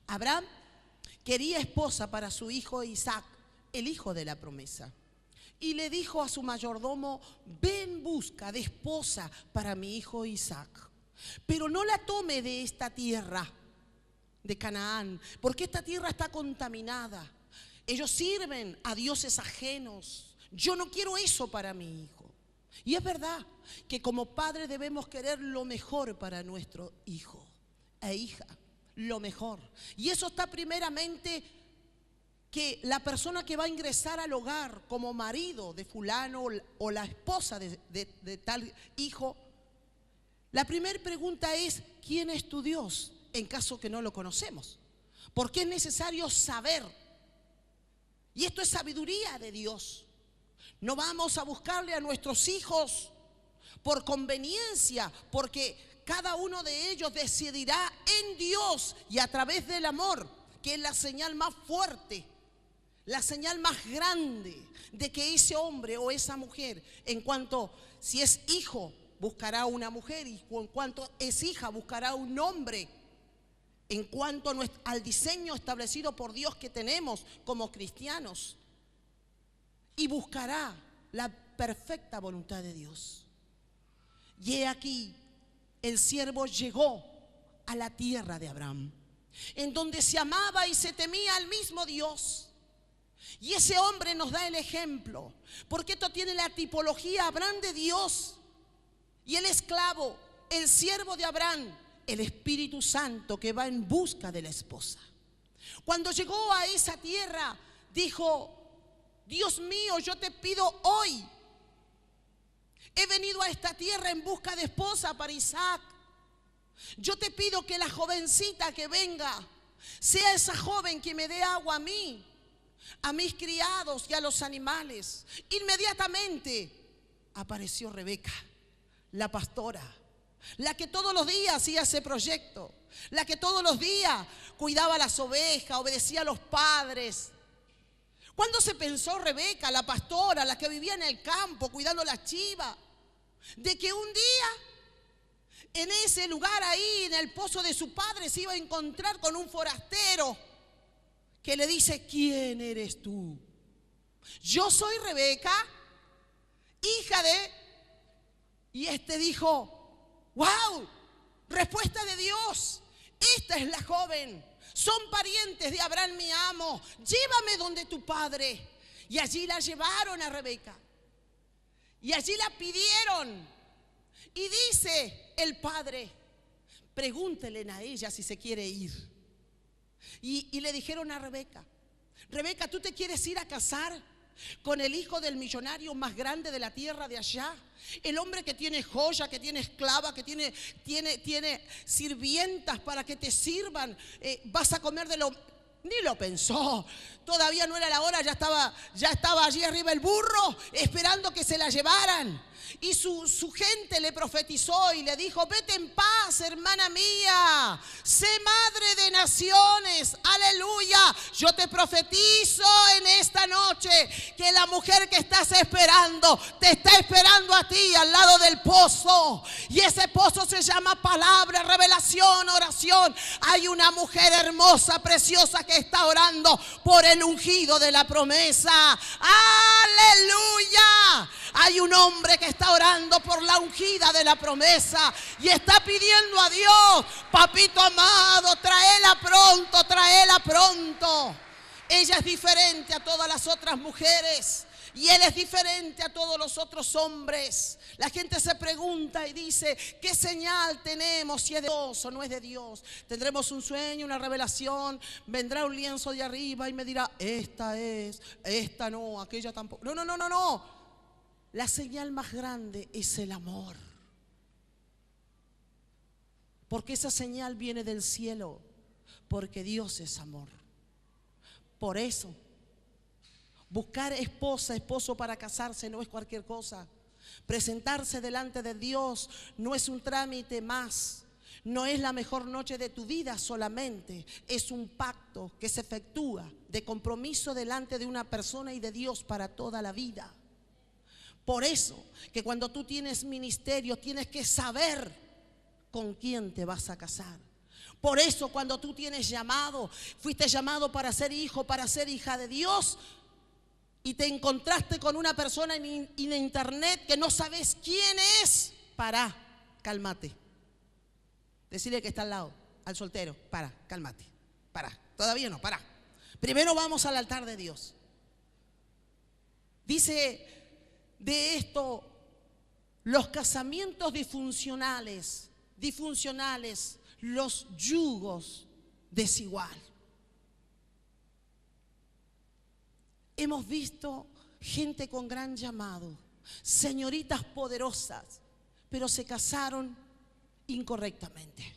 Abraham quería esposa para su hijo Isaac, el hijo de la promesa. Y le dijo a su mayordomo, ve en busca de esposa para mi hijo Isaac. Pero no la tome de esta tierra de Canaán, porque esta tierra está contaminada. Ellos sirven a dioses ajenos. Yo no quiero eso para mi hijo. Y es verdad que como padres debemos querer lo mejor para nuestro hijo e hija, lo mejor. Y eso está primeramente que la persona que va a ingresar al hogar como marido de fulano o la esposa de tal hijo, la primera pregunta es, ¿quién es tu Dios? En caso que no lo conocemos. Porque es necesario saber. Y esto es sabiduría de Dios. No vamos a buscarle a nuestros hijos por conveniencia, porque cada uno de ellos decidirá en Dios y a través del amor, que es la señal más fuerte, la señal más grande de que ese hombre o esa mujer, en cuanto si es hijo, buscará una mujer, y en cuanto es hija, buscará un hombre. En cuanto al diseño establecido por Dios que tenemos como cristianos, y buscará la perfecta voluntad de Dios. Y he aquí, el siervo llegó a la tierra de Abraham, en donde se amaba y se temía al mismo Dios. Y ese hombre nos da el ejemplo, porque esto tiene la tipología Abraham de Dios, y el esclavo, el siervo de Abraham, el Espíritu Santo que va en busca de la esposa. Cuando llegó a esa tierra, dijo: Dios mío, yo te pido hoy, he venido a esta tierra en busca de esposa para Isaac. Yo te pido que la jovencita que venga sea esa joven que me dé agua a mí, a mis criados y a los animales. Inmediatamente apareció Rebeca, la pastora, la que todos los días hacía ese proyecto, la que todos los días cuidaba las ovejas, obedecía a los padres. ¿Cuándo se pensó Rebeca, la pastora, la que vivía en el campo cuidando las chivas, de que un día en ese lugar ahí, en el pozo de su padre, se iba a encontrar con un forastero que le dice: ¿quién eres tú? Yo soy Rebeca, hija de... Y este dijo: ¡wow! Respuesta de Dios. Esta es la joven. Son parientes de Abraham, mi amo. Llévame donde tu padre. Y allí la llevaron a Rebeca. Y allí la pidieron. Y dice el padre: pregúntenle a ella si se quiere ir. Y le dijeron a Rebeca: Rebeca, ¿tú te quieres ir a casar con el hijo del millonario más grande de la tierra de allá? El hombre que tiene joya, que tiene esclava, que tiene sirvientas para que te sirvan. Vas a comer de lo... Ni lo pensó. Todavía no era la hora, ya estaba allí arriba el burro esperando que se la llevaran. Y su gente le profetizó y le dijo: vete en paz, hermana mía, sé madre de naciones, aleluya. Yo te profetizo en esta noche que la mujer que estás esperando te está esperando a ti al lado del pozo. Y ese pozo se llama palabra, revelación, oración. Hay una mujer hermosa, preciosa, que está orando por el ungido de la promesa, aleluya. Hay un hombre que está orando por la ungida de la promesa y está pidiendo a Dios: papito amado, tráela pronto, tráela pronto. Ella es diferente a todas las otras mujeres y él es diferente a todos los otros hombres. La gente se pregunta y dice: ¿qué señal tenemos? Si es de Dios o no es de Dios. Tendremos un sueño, una revelación, vendrá un lienzo de arriba y me dirá: esta es, esta no, aquella tampoco. No. La señal más grande es el amor. Porque esa señal viene del cielo. Porque Dios es amor. Por eso, buscar esposa, esposo para casarse no es cualquier cosa. Presentarse delante de Dios no es un trámite más. No es la mejor noche de tu vida solamente. Es un pacto que se efectúa de compromiso delante de una persona y de Dios para toda la vida. Por eso que cuando tú tienes ministerio tienes que saber con quién te vas a casar. Por eso cuando tú tienes llamado, fuiste llamado para ser hijo, para ser hija de Dios, y te encontraste con una persona en internet que no sabes quién es, pará, cálmate. Decirle que está al lado, al soltero: para, cálmate, para, todavía no, para. Primero vamos al altar de Dios. Dice de esto: los casamientos disfuncionales, los yugos desigual. Hemos visto gente con gran llamado, señoritas poderosas, pero se casaron incorrectamente.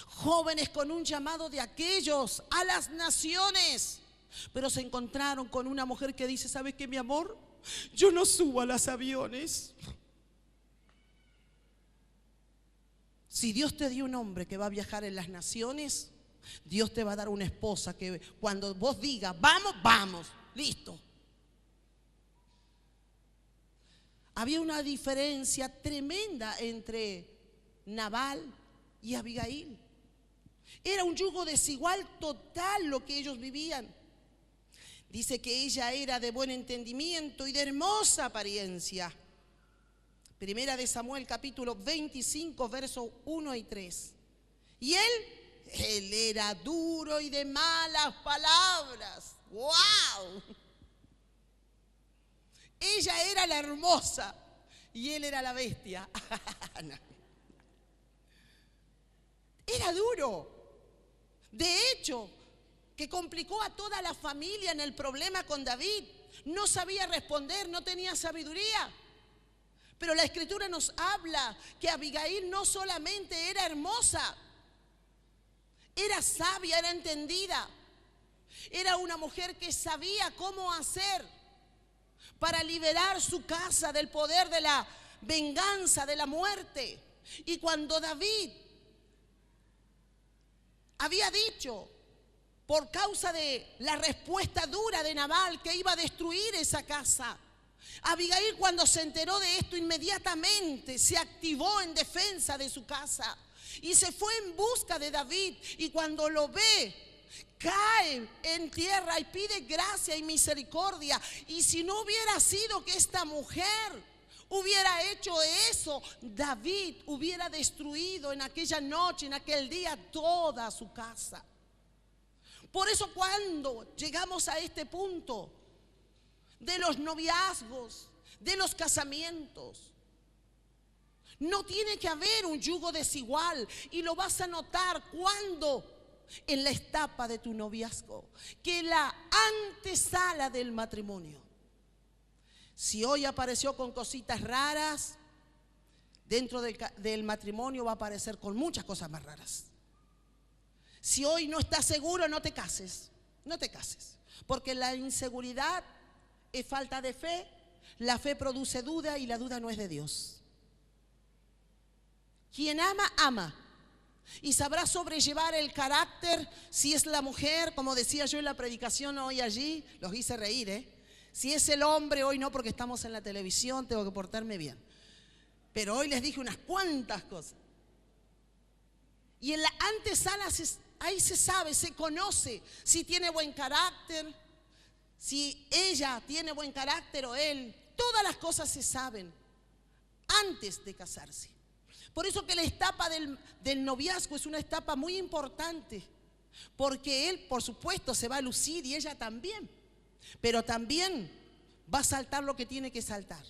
Jóvenes con un llamado de aquellos a las naciones, pero se encontraron con una mujer que dice: ¿sabes qué, mi amor? Yo no subo a los aviones. Si Dios te dio un hombre que va a viajar en las naciones, Dios te va a dar una esposa que cuando vos digas: vamos, vamos, listo. Había una diferencia tremenda entre Nabal y Abigail. Era un yugo desigual total lo que ellos vivían. Dice que ella era de buen entendimiento y de hermosa apariencia. Primera de Samuel, capítulo 25, versos 1 y 3. Y él era duro y de malas palabras. ¡Wow! Ella era la hermosa y él era la bestia. No. Era duro. De hecho, que complicó a toda la familia en el problema con David. No sabía responder, no tenía sabiduría. Pero la Escritura nos habla que Abigail no solamente era hermosa, Era sabia, era entendida. Era una mujer que sabía cómo hacer para liberar su casa del poder de la venganza, de la muerte. Y cuando David había dicho, por causa de la respuesta dura de Nabal, que iba a destruir esa casa, Abigail, cuando se enteró de esto, inmediatamente se activó en defensa de su casa y se fue en busca de David. Y cuando lo ve, cae en tierra y pide gracia y misericordia. Y si no hubiera sido que esta mujer hubiera hecho eso, David hubiera destruido en aquella noche, en aquel día, toda su casa. Por eso cuando llegamos a este punto de los noviazgos, de los casamientos, no tiene que haber un yugo desigual. Y lo vas a notar cuando en la etapa de tu noviazgo, que la antesala del matrimonio. Si hoy apareció con cositas raras, dentro del matrimonio va a aparecer con muchas cosas más raras. Si hoy no estás seguro, no te cases, no te cases, porque la inseguridad es falta de fe, la fe produce duda y la duda no es de Dios. Quien ama, ama. Y sabrá sobrellevar el carácter. Si es la mujer, como decía yo en la predicación hoy allí, los hice reír, Si es el hombre, hoy no, porque estamos en la televisión, tengo que portarme bien. Pero hoy les dije unas cuantas cosas. Y en la antesala ahí se sabe, se conoce si tiene buen carácter, si ella tiene buen carácter o él. Todas las cosas se saben antes de casarse. Por eso que la etapa del noviazgo es una etapa muy importante, porque él, por supuesto, se va a lucir y ella también, pero también va a saltar lo que tiene que saltar.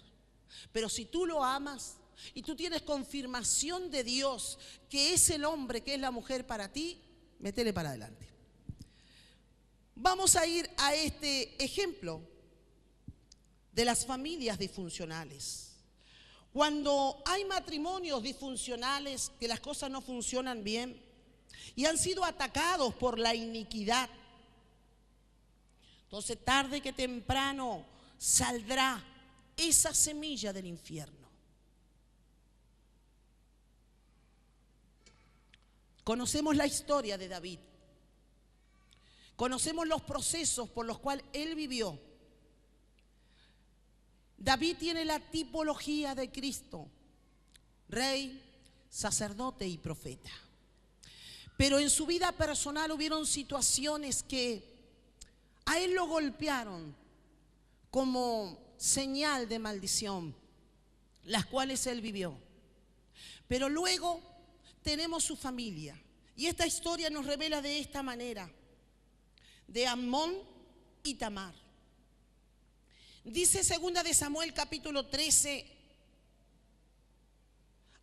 Pero si tú lo amas y tú tienes confirmación de Dios que es el hombre, que es la mujer para ti, métele para adelante. Vamos a ir a este ejemplo de las familias disfuncionales. Cuando hay matrimonios disfuncionales, que las cosas no funcionan bien y han sido atacados por la iniquidad, entonces tarde que temprano saldrá esa semilla del infierno. Conocemos la historia de David, conocemos los procesos por los cuales él vivió. David tiene la tipología de Cristo, rey, sacerdote y profeta. Pero en su vida personal hubieron situaciones que a él lo golpearon como señal de maldición, las cuales él vivió. Pero luego tenemos su familia. Y esta historia nos revela de esta manera, de Amnón y Tamar. Dice 2 de Samuel capítulo 13,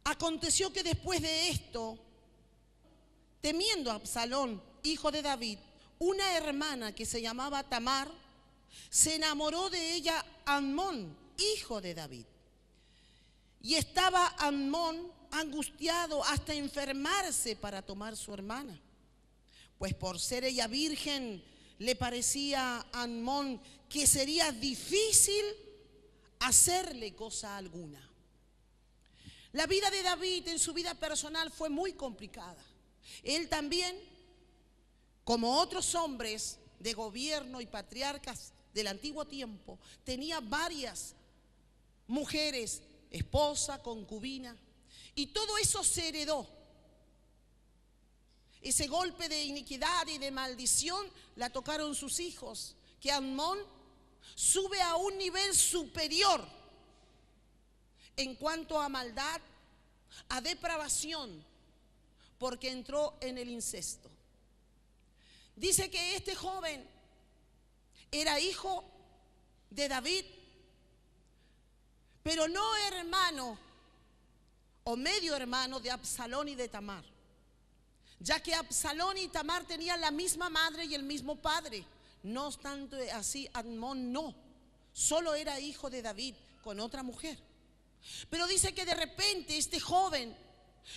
aconteció que después de esto, temiendo a Absalón, hijo de David, una hermana que se llamaba Tamar, se enamoró de ella Amnón, hijo de David. Y estaba Amnón angustiado hasta enfermarse para tomar su hermana, pues por ser ella virgen, le parecía a Amnón que sería difícil hacerle cosa alguna. La vida de David en su vida personal fue muy complicada. Él también, como otros hombres de gobierno y patriarcas del antiguo tiempo, tenía varias mujeres, esposa, concubina, y todo eso se heredó. Ese golpe de iniquidad y de maldición la tocaron sus hijos, que Amnón sube a un nivel superior en cuanto a maldad, a depravación, porque entró en el incesto. Dice que este joven era hijo de David, pero no hermano o medio hermano de Absalón y de Tamar, ya que Absalón y Tamar tenían la misma madre y el mismo padre. No obstante así, Amnón no, solo era hijo de David con otra mujer. Pero dice que de repente este joven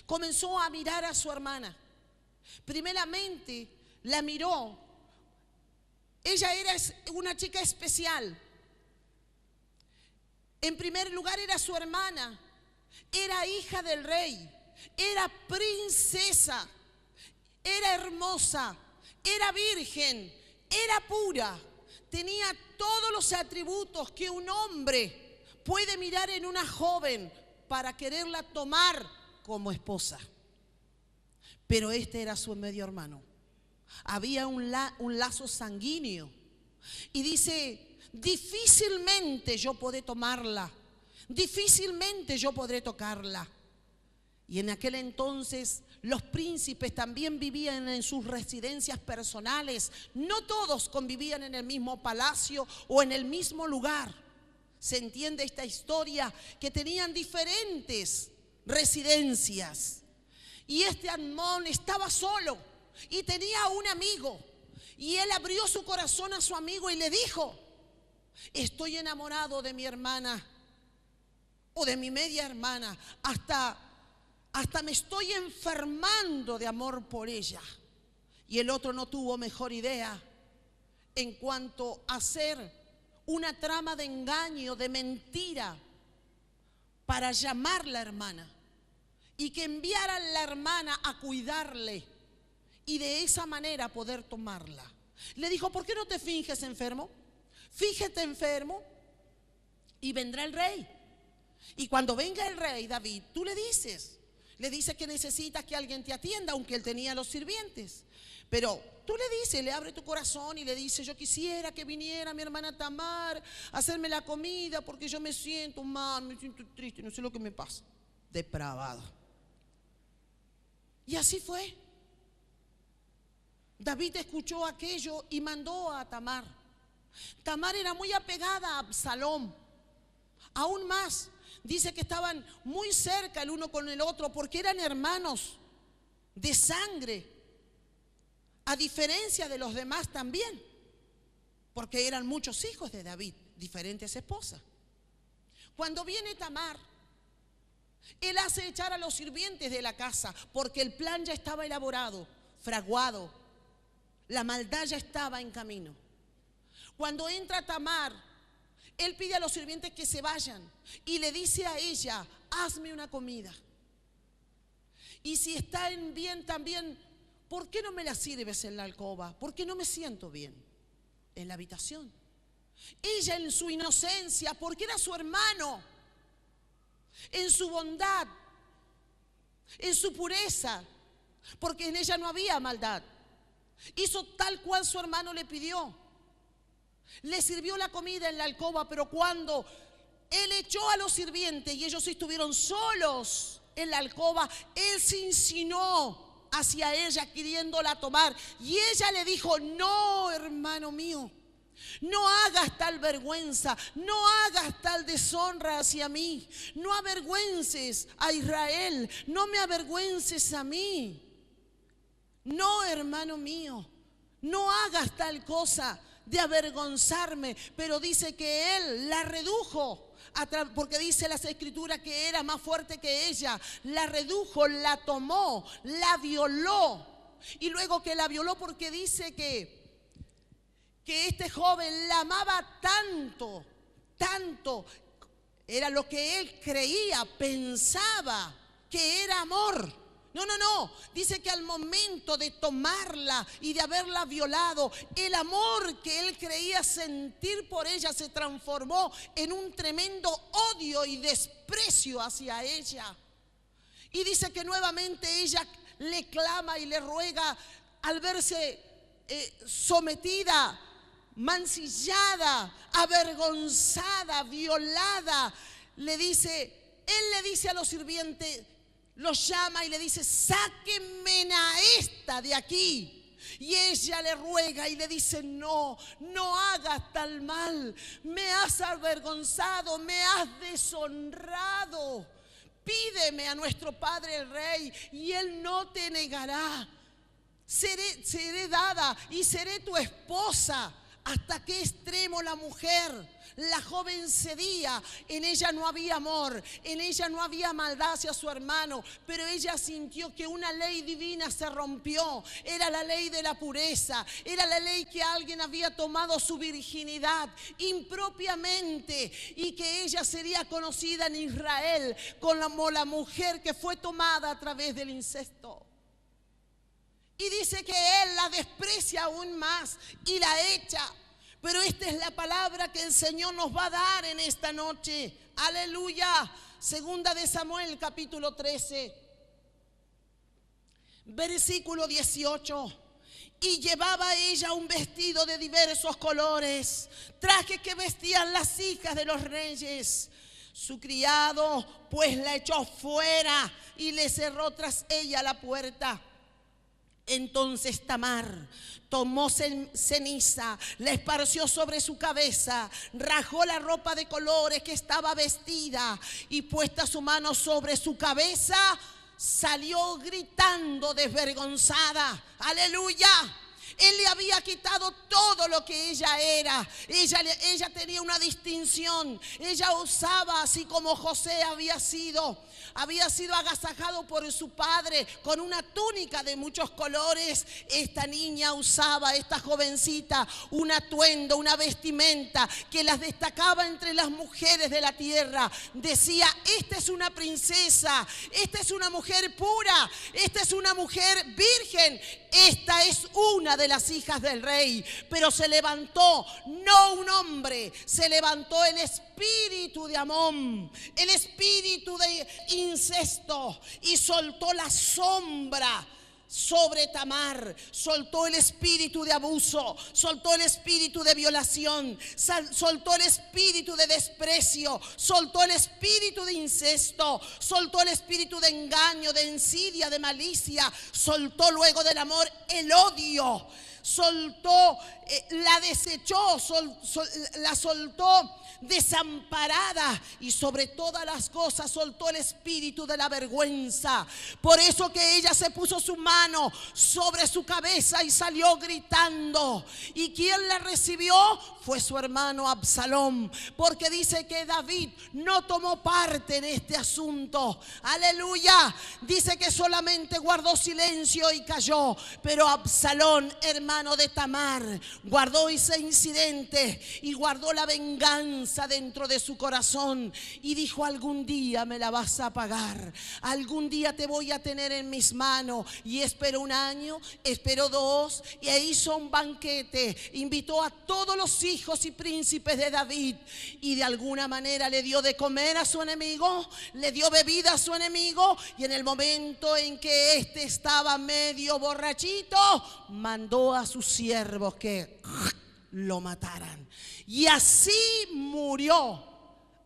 comenzó a mirar a su hermana Primeramente, la miró. Ella era una chica especial. En primer lugar, era su hermana. Era hija del rey. Era princesa. Era hermosa. Era virgen. Era pura. Tenía todos los atributos que un hombre puede mirar en una joven para quererla tomar como esposa. Pero este era su medio hermano. Había un lazo sanguíneo. Y dice, difícilmente yo podré tomarla. Difícilmente yo podré tocarla. Y en aquel entonces los príncipes también vivían en sus residencias personales. No todos convivían en el mismo palacio o en el mismo lugar. Se entiende esta historia que tenían diferentes residencias. Y este Amnón estaba solo y tenía un amigo. Y él abrió su corazón a su amigo y le dijo: estoy enamorado de mi hermana o de mi media hermana. Hasta me estoy enfermando de amor por ella. Y el otro no tuvo mejor idea en cuanto a hacer una trama de engaño, de mentira, para llamar a la hermana y que enviaran la hermana a cuidarle y de esa manera poder tomarla. Le dijo: ¿por qué no te finges enfermo? Fíjate enfermo y vendrá el rey. Y cuando venga el rey David, tú le dices que necesitas que alguien te atienda, aunque él tenía los sirvientes. Pero tú le dices, le abre tu corazón y le dices: yo quisiera que viniera mi hermana Tamar a hacerme la comida porque yo me siento mal, me siento triste, no sé lo que me pasa. Depravado. Y así fue. David escuchó aquello y mandó a Tamar. Tamar era muy apegada a Absalom. Aún más, dice que estaban muy cerca el uno con el otro porque eran hermanos de sangre. A diferencia de los demás también, porque eran muchos hijos de David, diferentes esposas. Cuando viene Tamar, él hace echar a los sirvientes de la casa, porque el plan ya estaba elaborado, fraguado. La maldad ya estaba en camino. Cuando entra Tamar, él pide a los sirvientes que se vayan y le dice a ella: hazme una comida. Y si está en bien también, ¿por qué no me la sirves en la alcoba? Porque no me siento bien en la habitación. Ella en su inocencia, porque era su hermano, en su bondad, en su pureza, porque en ella no había maldad, hizo tal cual su hermano le pidió. Le sirvió la comida en la alcoba, pero cuando él echó a los sirvientes y ellos estuvieron solos en la alcoba, él se insinuó hacia ella queriéndola tomar. Y ella le dijo: no, hermano mío, no hagas tal vergüenza, no hagas tal deshonra hacia mí, no avergüences a Israel, no me avergüences a mí. No, hermano mío, no hagas tal cosa de avergonzarme. Pero dice que él la redujo, porque dice las escrituras que era más fuerte que ella. La redujo, la tomó, la violó. Y luego que la violó, porque dice que este joven la amaba tanto, tanto, era lo que él creía, pensaba que era amor. No, dice que al momento de tomarla y de haberla violado, el amor que él creía sentir por ella se transformó en un tremendo odio y desprecio hacia ella. Y dice que nuevamente ella le clama y le ruega, al verse sometida, mancillada, avergonzada, violada, él le dice a los sirvientes, los llama y le dice: sáquenme a esta de aquí. Y ella le ruega y le dice: no hagas tal mal, me has avergonzado, me has deshonrado. Pídeme a nuestro padre el rey y él no te negará. Seré dada y seré tu esposa hasta qué extremo la mujer, la joven cedía. En ella no había amor, en ella no había maldad hacia su hermano, pero ella sintió que una ley divina se rompió. Era la ley de la pureza, era la ley que alguien había tomado su virginidad impropiamente y que ella sería conocida en Israel como la mujer que fue tomada a través del incesto. Y dice que él la desprecia aún más y la echa. Pero esta es la palabra que el Señor nos va a dar en esta noche. Aleluya. Segunda de Samuel, capítulo 13, versículo 18. Y llevaba ella un vestido de diversos colores, traje que vestían las hijas de los reyes. Su criado pues la echó fuera y le cerró tras ella la puerta. Entonces Tamar tomó ceniza, la esparció sobre su cabeza, rajó la ropa de colores que estaba vestida y puesta su mano sobre su cabeza, salió gritando desvergonzada. Aleluya. Él le había quitado todo lo que ella era. Ella tenía una distinción. Ella usaba, así como José había sido agasajado por su padre con una túnica de muchos colores. Esta niña usaba, esta jovencita, un atuendo, una vestimenta que las destacaba entre las mujeres de la tierra. Decía: esta es una princesa, esta es una mujer pura, esta es una mujer virgen, esta es una de las hijas del rey. Pero se levantó no un hombre, se levantó el espíritu de Amón, el espíritu de incesto, y soltó la sombra sobre Tamar. Soltó el espíritu de abuso, soltó el espíritu de violación, soltó el espíritu de desprecio, soltó el espíritu de incesto, soltó el espíritu de engaño, de envidia, de malicia. Soltó luego del amor el odio, soltó, la desechó, la soltó desamparada, y sobre todas las cosas soltó el espíritu de la vergüenza. Por eso que ella se puso su mano sobre su cabeza y salió gritando. Y quien la recibió fue su hermano Absalón, porque dice que David no tomó parte en este asunto. Aleluya. Dice que solamente guardó silencio y calló, pero Absalón, hermano de Tamar, guardó ese incidente y guardó la venganza dentro de su corazón y dijo: algún día me la vas a pagar, algún día te voy a tener en mis manos. Y esperó un año, esperó dos, y hizo un banquete, invitó a todos los hijos y príncipes de David, y de alguna manera le dio de comer a su enemigo, le dio bebida a su enemigo, y en el momento en que éste estaba medio borrachito, mandó a sus siervos que lo mataran. Y así murió.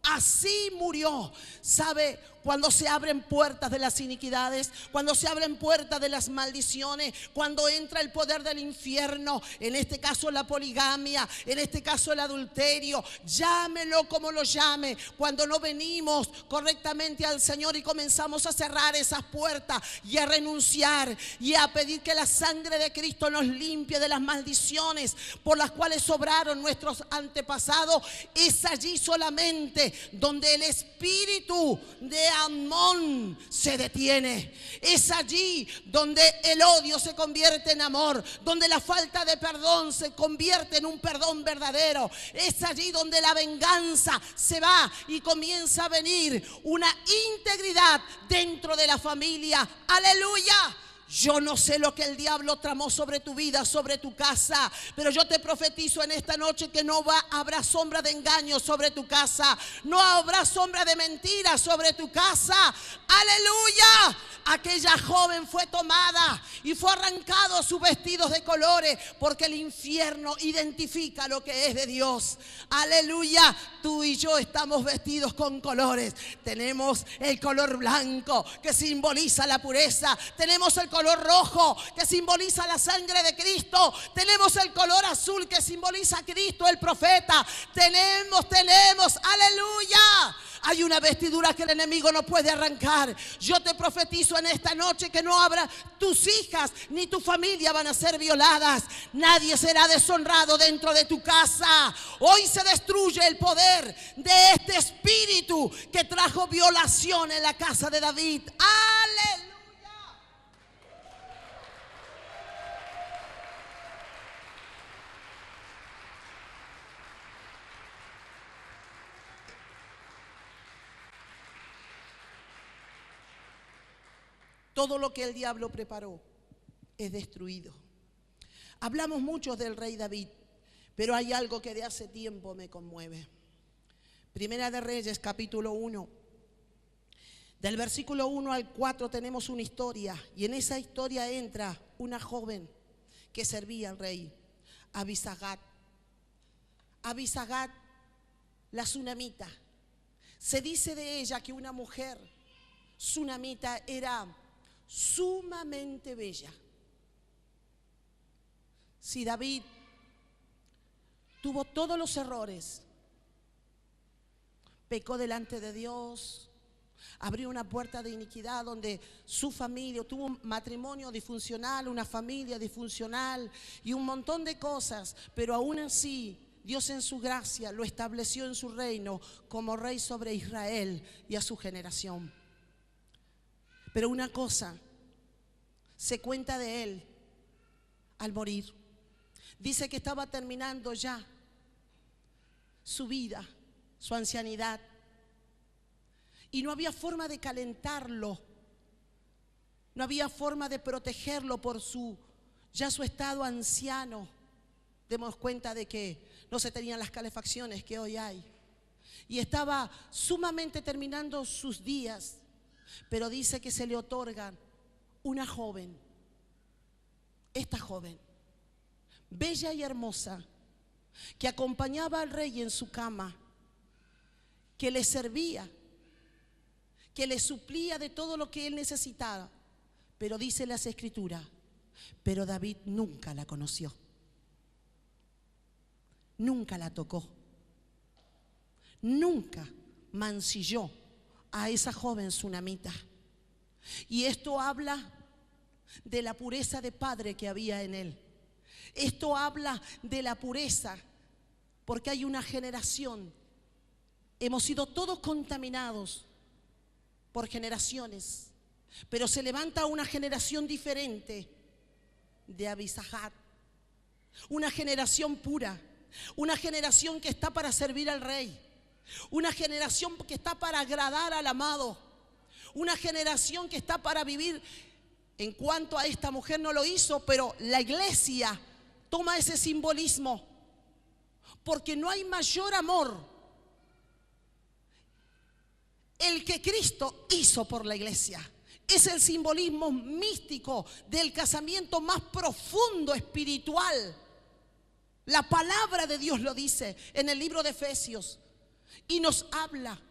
Así murió. ¿Sabe? Cuando se abren puertas de las iniquidades, cuando se abren puertas de las maldiciones, cuando entra el poder del infierno, en este caso la poligamia, en este caso el adulterio, llámelo como lo llame, cuando no venimos correctamente al Señor y comenzamos a cerrar esas puertas y a renunciar y a pedir que la sangre de Cristo nos limpie de las maldiciones por las cuales obraron nuestros antepasados, es allí solamente donde el espíritu de Amón se detiene. Es allí donde el odio se convierte en amor, donde la falta de perdón se convierte en un perdón verdadero. Es allí donde la venganza se va y comienza a venir una integridad dentro de la familia. Aleluya. Yo no sé lo que el diablo tramó sobre tu vida, sobre tu casa, pero yo te profetizo en esta noche que no habrá sombra de engaño sobre tu casa, no habrá sombra de mentira sobre tu casa. Aleluya. Aquella joven fue tomada y fue arrancado sus vestidos de colores, porque el infierno identifica lo que es de Dios. Aleluya. Tú y yo estamos vestidos con colores. Tenemos el color blanco que simboliza la pureza. Tenemos el color color rojo, que simboliza la sangre de Cristo. Tenemos el color azul, que simboliza a Cristo, el profeta. Tenemos, aleluya. Hay una vestidura que el enemigo no puede arrancar. Yo te profetizo en esta noche que no habrá, tus hijas ni tu familia van a ser violadas. Nadie será deshonrado dentro de tu casa. Hoy se destruye el poder de este espíritu que trajo violación en la casa de David. Aleluya. Todo lo que el diablo preparó es destruido. Hablamos mucho del rey David, pero hay algo que de hace tiempo me conmueve. Primera de Reyes, capítulo 1. Del versículo 1 al 4 tenemos una historia, y en esa historia entra una joven que servía al rey, Abisagat. Abisagat, la sunamita. Se dice de ella que una mujer sunamita era sumamente bella. Si David tuvo todos los errores, pecó delante de Dios, abrió una puerta de iniquidad donde su familia tuvo un matrimonio disfuncional, una familia disfuncional y un montón de cosas, pero aún así Dios en su gracia lo estableció en su reino como rey sobre Israel y a su generación. Pero una cosa se cuenta de él al morir. Dice que estaba terminando ya su vida, su ancianidad, y no había forma de calentarlo, no había forma de protegerlo por su estado anciano. Demos cuenta de que no se tenían las calefacciones que hoy hay, y estaba sumamente terminando sus días. Pero dice que se le otorga una joven, esta joven, bella y hermosa, que acompañaba al rey en su cama, que le servía, que le suplía de todo lo que él necesitaba. Pero dice las escrituras, pero David nunca la conoció, nunca la tocó, nunca mancilló a esa joven sunamita. Y esto habla de la pureza de padre que había en él. Esto habla de la pureza, porque hay una generación, hemos sido todos contaminados por generaciones, pero se levanta una generación diferente de Abisagat, una generación pura, una generación que está para servir al rey, una generación que está para agradar al amado, una generación que está para vivir. En cuanto a esta mujer no lo hizo, pero la iglesia toma ese simbolismo, porque no hay mayor amor el que Cristo hizo por la iglesia. Es el simbolismo místico del casamiento más profundo espiritual. La palabra de Dios lo dice en el libro de Efesios, y nos habla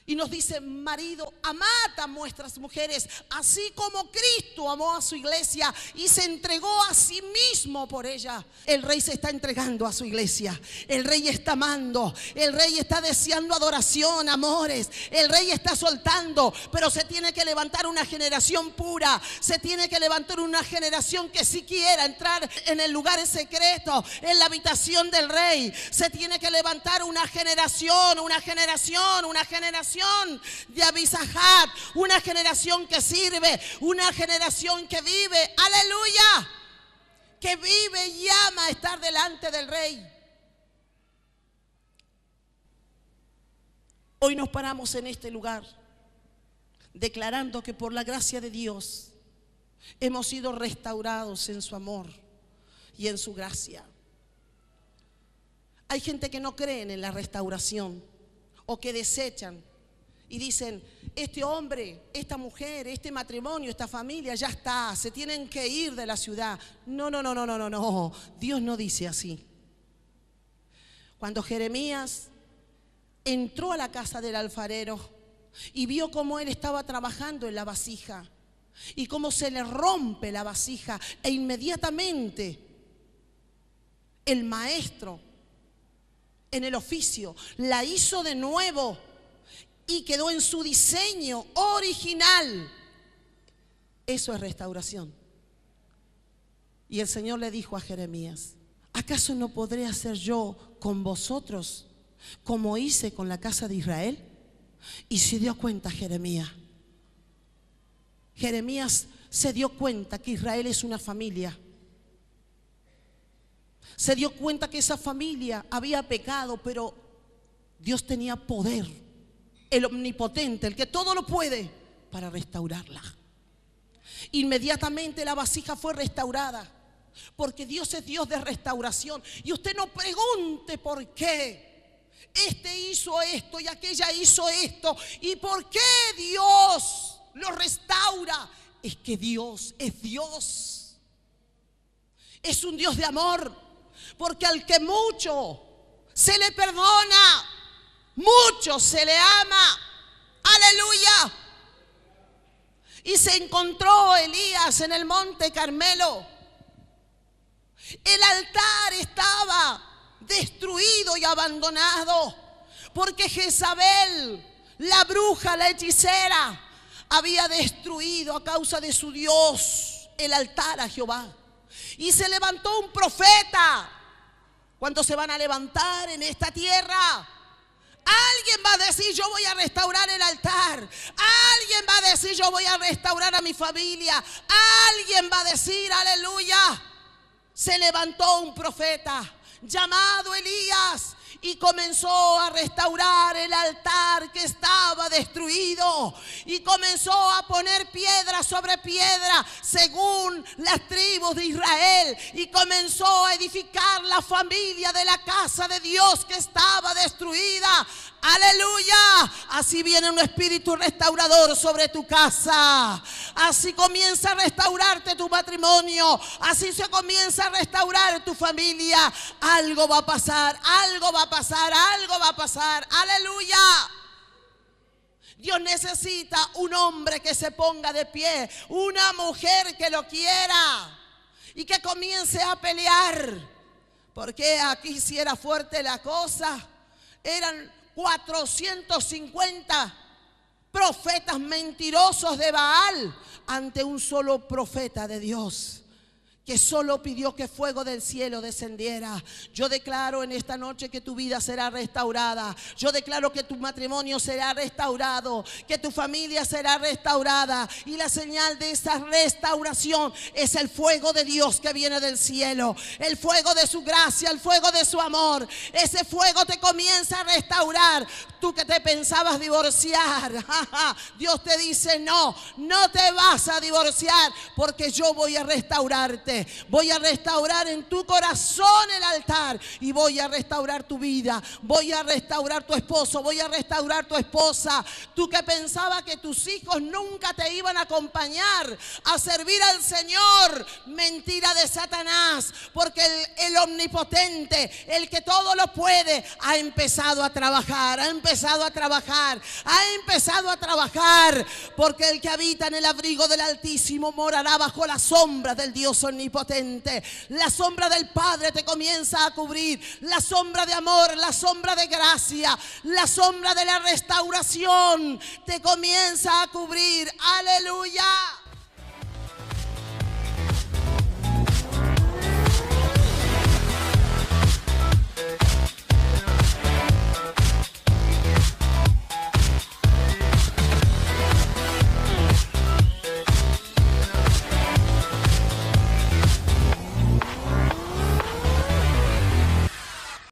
y nos dice: marido, amad a vuestras mujeres, así como Cristo amó a su iglesia y se entregó a sí mismo por ella. El rey se está entregando a su iglesia. El rey está amando. El rey está deseando adoración, amores. El rey está soltando, pero se tiene que levantar una generación pura. Se tiene que levantar una generación que sí quiera entrar en el lugar secreto, en la habitación del rey. Se tiene que levantar una generación de Abisagat, una generación que sirve, una generación que vive, aleluya, que vive y ama estar delante del rey. Hoy nos paramos en este lugar declarando que por la gracia de Dios hemos sido restaurados en su amor y en su gracia. Hay gente que no creen en la restauración, o que desechan y dicen: este hombre, esta mujer, este matrimonio, esta familia ya está, se tienen que ir de la ciudad. No, Dios no dice así. Cuando Jeremías entró a la casa del alfarero y vio cómo él estaba trabajando en la vasija, y cómo se le rompe la vasija, e inmediatamente el maestro en el oficio la hizo de nuevo y quedó en su diseño original. Eso es restauración. Y el Señor le dijo a Jeremías: ¿acaso no podré hacer yo con vosotros como hice con la casa de Israel? Y se dio cuenta Jeremías se dio cuenta que Israel es una familia. Se dio cuenta que esa familia había pecado, pero Dios tenía poder, el omnipotente, el que todo lo puede, para restaurarla. Inmediatamente la vasija fue restaurada, porque Dios es Dios de restauración. Y usted no pregunte por qué este hizo esto y aquella hizo esto y por qué Dios lo restaura. Es que Dios es Dios, es un Dios de amor, porque al que mucho se le perdona, mucho se le ama. Aleluya. Y se encontró Elías en el monte Carmelo. El altar estaba destruido y abandonado, porque Jezabel, la bruja, la hechicera, había destruido a causa de su Dios el altar a Jehová. Y se levantó un profeta. ¿Cuántos se van a levantar en esta tierra? Alguien va a decir: yo voy a restaurar el altar. Alguien va a decir: yo voy a restaurar a mi familia. Alguien va a decir: aleluya. Se levantó un profeta llamado Elías y comenzó a restaurar el altar que estaba destruido, y comenzó a poner piedra sobre piedra según las tribus de Israel, y comenzó a edificar la familia de la casa de Dios que estaba destruida. Aleluya. Así viene un espíritu restaurador sobre tu casa. Así comienza a restaurarte tu matrimonio. Así se comienza a restaurar tu familia. Algo va a pasar, algo va a pasar, algo va a pasar. Aleluya. Dios necesita un hombre que se ponga de pie, una mujer que lo quiera y que comience a pelear. Porque aquí si era fuerte la cosa, eran 450 profetas mentirosos de Baal ante un solo profeta de Dios, que solo pidió que fuego del cielo descendiera. Yo declaro en esta noche que tu vida será restaurada. Yo declaro que tu matrimonio será restaurado, que tu familia será restaurada. Y la señal de esa restauración es el fuego de Dios que viene del cielo, el fuego de su gracia, el fuego de su amor. Ese fuego te comienza a restaurar. Tú que te pensabas divorciar, Dios te dice: no, no te vas a divorciar, porque yo voy a restaurarte. Voy a restaurar en tu corazón el altar, y voy a restaurar tu vida. Voy a restaurar tu esposo, voy a restaurar tu esposa. Tú que pensabas que tus hijos nunca te iban a acompañar a servir al Señor, mentira de Satanás, porque el omnipotente, el que todo lo puede, ha empezado a trabajar, ha empezado a trabajar, ha empezado a trabajar, porque el que habita en el abrigo del Altísimo morará bajo la sombra del Dios omnipotente. La sombra del Padre te comienza a cubrir, la sombra de amor, la sombra de gracia, la sombra de la restauración te comienza a cubrir.